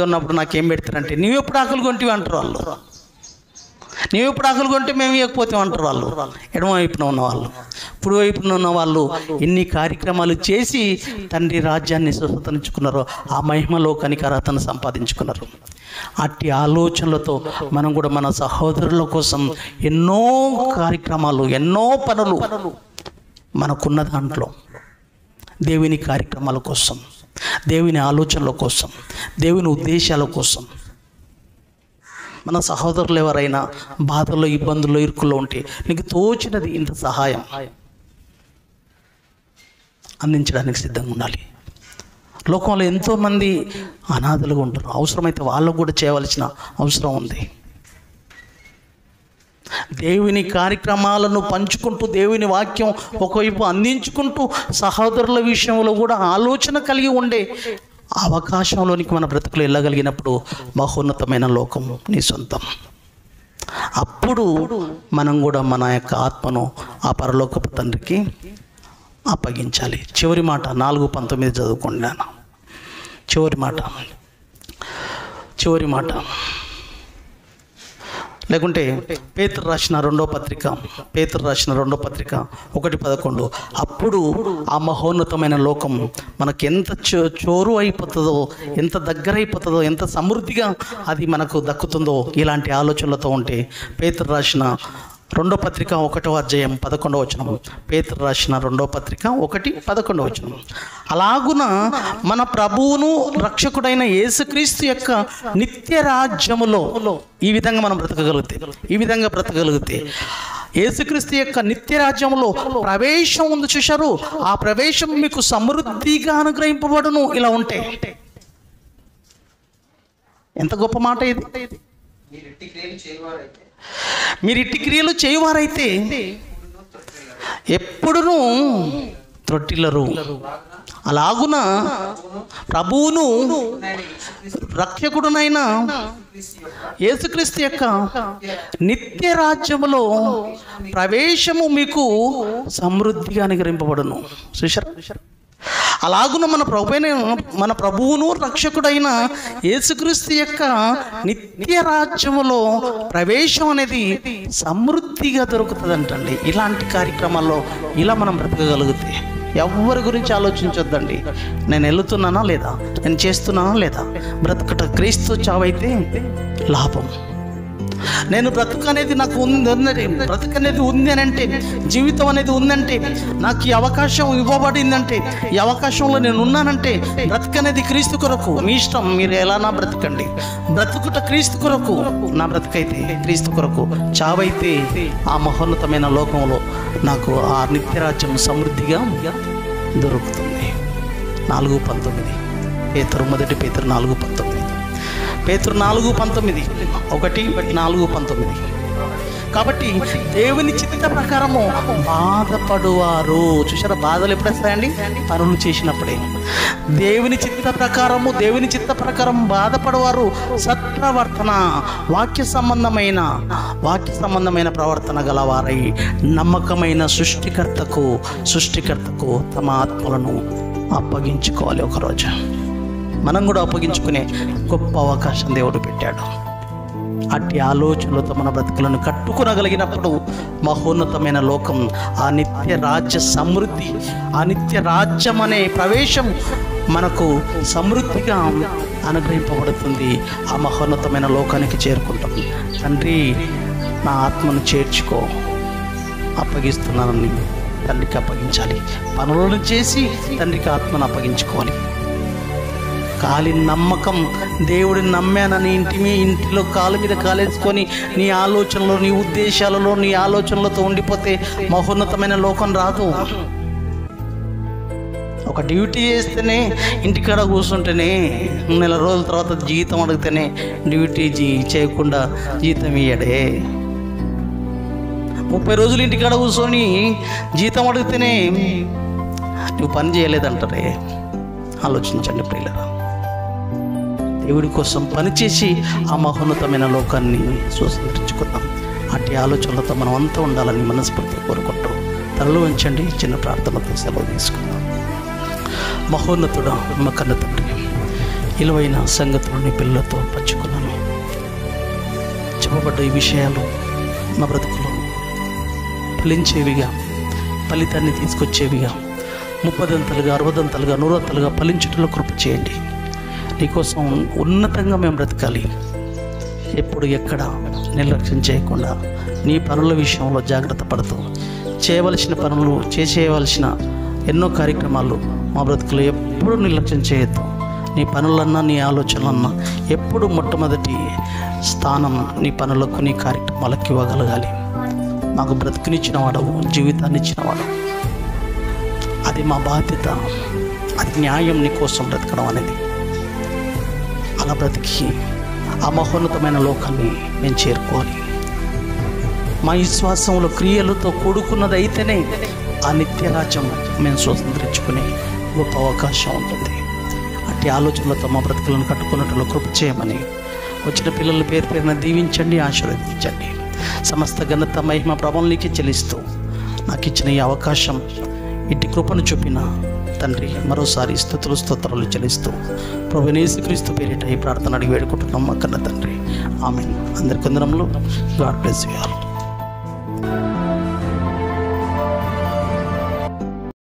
ఉన్నప్పుడు నాకేం పెడతారంటే, నీవెప్పుడు ఆకలి కొంటివి అంటారు వాళ్ళు, నీవెప్పుడు ఆకలి కొంటే మేము ఇవ్వకపోతే అంటారు వాళ్ళు. ఎడమవైపున ఉన్నవాళ్ళు ఇప్పుడు వైపున ఉన్న వాళ్ళు ఎన్ని కార్యక్రమాలు చేసి తండ్రి రాజ్యాన్ని స్వతంత్రించుకున్నారో, ఆ మహిమలోకానికి అర్హతను సంపాదించుకున్నారు. అట్టి ఆలోచనలతో మనం కూడా మన సహోదరుల కోసం ఎన్నో కార్యక్రమాలు, ఎన్నో పనులు మనకున్న దాంట్లో దేవుని కార్యక్రమాల కోసం, దేవుని ఆలోచనల కోసం, దేవుని ఉద్దేశాల కోసం, మన సహోదరులు ఎవరైనా బాధల్లో, ఇబ్బందుల్లో, ఇరుకుల్లో ఉంటే నీకు తోచినది ఇంత సహాయం అందించడానికి సిద్ధంగా ఉండాలి. లోకంలో ఎంతోమంది అనాథలుగా ఉంటారు. అవసరమైతే వాళ్ళకు కూడా చేయవలసిన అవసరం ఉంది. దేవుని కార్యక్రమాలను పంచుకుంటూ, దేవుని వాక్యం ఒకవైపు అందించుకుంటూ, సహోదరుల విషయంలో కూడా ఆలోచన కలిగి ఉండే అవకాశంలోనికి మన బ్రతుకులు వెళ్ళగలిగినప్పుడు మహోన్నతమైన లోకం నీ సొంతం. అప్పుడు మనం కూడా మన యొక్క ఆత్మను ఆ పరలోకపు తండ్రికి అప్పగించాలి. చివరి మాట 4:19 చదువుకున్నాను. చివరి మాట లేకుంటే పేతురు రాసిన రెండో పత్రిక 1:11. అప్పుడు ఆ మహోన్నతమైన లోకం మనకు ఎంత చోరు అయిపోతుందో, ఎంత దగ్గర అయిపోతుందో, ఎంత సమృద్ధిగా అది మనకు దక్కుతుందో ఇలాంటి ఆలోచనలతో ఉంటే. పేతురు రాసిన రెండో పత్రిక 1వ అధ్యాయం 11వ వచనం. పేతురు రాసిన రెండో పత్రిక 1:11 వచనం. అలాగున మన ప్రభువును రక్షకుడైన యేసుక్రీస్తు యొక్క నిత్య రాజ్యములో ఈ విధంగా మనం బ్రతకగలిగితే యేసుక్రీస్తు యొక్క నిత్య రాజ్యంలో ప్రవేశం ఉంది. చూశారు, ఆ ప్రవేశం మీకు సమృద్ధిగా అనుగ్రహింపబడును. ఇలా ఉంటే ఎంత గొప్ప మాట ఇది. మీరు ఇట్టి క్రియలు చేయవారైతే ఎప్పుడునూ త్రొట్టిల్లరు. అలాగున ప్రభువును రక్షకుడునైన యేసుక్రీస్తు యొక్క నిత్య రాజ్యములో ప్రవేశము మీకు సమృద్ధిగా అనుగ్రహింపబడును. చూశారా? అలాగున మన ప్రభువును రక్షకుడైన యేసుక్రీస్తు యొక్క నిత్య రాజ్యములో ప్రవేశం అనేది సమృద్ధిగా దొరుకుతుందంటండి. ఇలాంటి కార్యక్రమాల్లో ఇలా మనం బ్రతకగలిగితే ఎవరి గురించి ఆలోచించొద్దండి. నేను వెళుతున్నానా లేదా, నేను చేస్తున్నానా లేదా. బ్రతకట క్రీస్తు చావైతే లాభం. నేను బ్రతుకనేది నాకు ఉంది అని అంటే, జీవితం అనేది ఉందంటే, నాకు ఈ అవకాశం ఇవ్వబడిందంటే, ఈ అవకాశంలో నేను ఉన్నానంటే, బ్రతుకనేది క్రీస్తు కొరకు. మీ ఇష్టం, మీరు ఎలానా బ్రతకండి. బ్రతుకుట క్రీస్తు కొరకు, నా బ్రతుకైతే క్రీస్తు కొరకు. చావైతే ఆ మహోన్నతమైన లోకంలో నాకు ఆ నిత్యరాజ్యం సమృద్ధిగా దొరుకుతుంది. 4:19 పేతురు 1 పేతురు 4:19. పేతురు 4:19 1:4-19. కాబట్టి దేవుని చిత్త ప్రకారము బాధపడువారు. చూసారా, బాధలు ఎప్పుడు వస్తాయండి? పనులు చేసినప్పుడే. దేవుని చిత్త ప్రకారం బాధపడువారు సత్ప్రవర్తన, వాక్య సంబంధమైన ప్రవర్తన గలవారై నమ్మకమైన సృష్టికర్తకు తమ ఆత్మలను అప్పగించుకోవాలి. ఒకరోజు మనం కూడా అప్పగించుకునే గొప్ప అవకాశం దేవుడు పెట్టాడు. అట్టి ఆలోచనలతో మన బ్రతుకులను కట్టుకునగలిగినప్పుడు మహోన్నతమైన లోకం, ఆ నిత్య రాజ్య సమృద్ధి, ఆ నిత్య రాజ్యం అనే ప్రవేశం మనకు సమృద్ధిగా అనుగ్రహింపబడుతుంది. ఆ మహోన్నతమైన లోకానికి చేరుకుంటాం. తండ్రి, నా ఆత్మను చేర్చుకో, అప్పగిస్తున్నానని తండ్రికి అప్పగించాలి. పనులను చేసి తండ్రికి ఆత్మను అప్పగించుకోవాలి. కాలి నమ్మకం, దేవుడిని నమ్మానని ఇంటిలో కాలు మీద కాలేసుకొని నీ ఆలోచనలో, నీ ఉద్దేశాలలో, నీ ఆలోచనలతో ఉండిపోతే మహోన్నతమైన లోకం రాదు. ఒక డ్యూటీ చేస్తేనే, ఇంటికాడ కూర్చుంటేనే, నెల రోజుల తర్వాత జీతం అడిగితేనే డ్యూటీ చేయకుండా జీతం ఇయ్యడే. 30 రోజులు ఇంటికాడ కూర్చొని జీతం అడిగితేనే నువ్వు పని చేయలేదంటారే. ఆలోచించండి ప్రియులారా. దేవుడి కోసం పనిచేసి ఆ మహోన్నతమైన లోకాన్ని స్వతంత్రించుకుందాం. అట్టి ఆలోచనలతో మనం అంతా ఉండాలని మనస్ఫూర్తిగా కోరుకుంటూ తలలు వంచండి. చిన్న ప్రార్థనతో సెలవు తీసుకుందాం. మహోన్నతుడా, మా కన్న తండ్రి, విలువైన సంగతులు నీ పిల్లలతో పంచుకున్నాను. చెప్పబడ్డ ఈ విషయాలు నా బ్రతుకులో ఫలించేవిగా, ఫలితాన్ని తీసుకొచ్చేవిగా 30ంతలుగా 60ంతలుగా 100ంతలుగా ఫలించుటలో కృప చేయండి. నీకోసం ఉన్నతంగా మేము బ్రతకాలి. ఎప్పుడు ఎక్కడ నిర్లక్ష్యం చేయకుండా నీ పనుల విషయంలో జాగ్రత్త పడుతూ చేయవలసిన పనులు చేసేయవలసిన ఎన్నో కార్యక్రమాలు మా బ్రతుకులు ఎప్పుడు నిర్లక్ష్యం చేయొద్దు. నీ పనులన్నా నీ ఆలోచనలన్నా ఎప్పుడు మొట్టమొదటి స్థానం నీ పనులకు నీ కార్యక్రమాలకు ఇవ్వగలగాలి. మాకు బ్రతుకునిచ్చిన వాడవు, జీవితాన్ని ఇచ్చిన వాడవు. అది మా బాధ్యత. అది న్యాయం నీ కోసం బ్రతకడం అనేది. అలా బ్రతికి ఆ మహోన్నతమైన లోకాన్ని మేము చేరుకోవాలి. మా విశ్వాసంలో క్రియలతో కూడుకున్నది అయితేనే ఆ నిత్యరాజ్యం మేము స్వతంత్రించుకునే గొప్ప అవకాశం ఉంటుంది. అట్టి ఆలోచనలతో మా బ్రతుకులను కట్టుకున్నట్లు కృప చేయమని వచ్చిన పిల్లల పేరున దీవించండి, ఆశీర్వదించండి. సమస్త ఘనత మహిమ ప్రభావానికి చెల్లిస్తూ నాకు ఇచ్చిన ఈ అవకాశం, ఇట్టి కృపను చూపిన తండ్రి మరోసారి స్తుతులు స్తోత్రాలు చెల్లిస్తూ ప్రభువైన యేసుక్రీస్తు పేరిట ఈ ప్రార్థన అడిగి వేడుకుంటున్నాం మా కన్న తండ్రి. ఆమేన్. అందరి కొందరంలో గాడ్ బ్లెస్ యు ఆల్.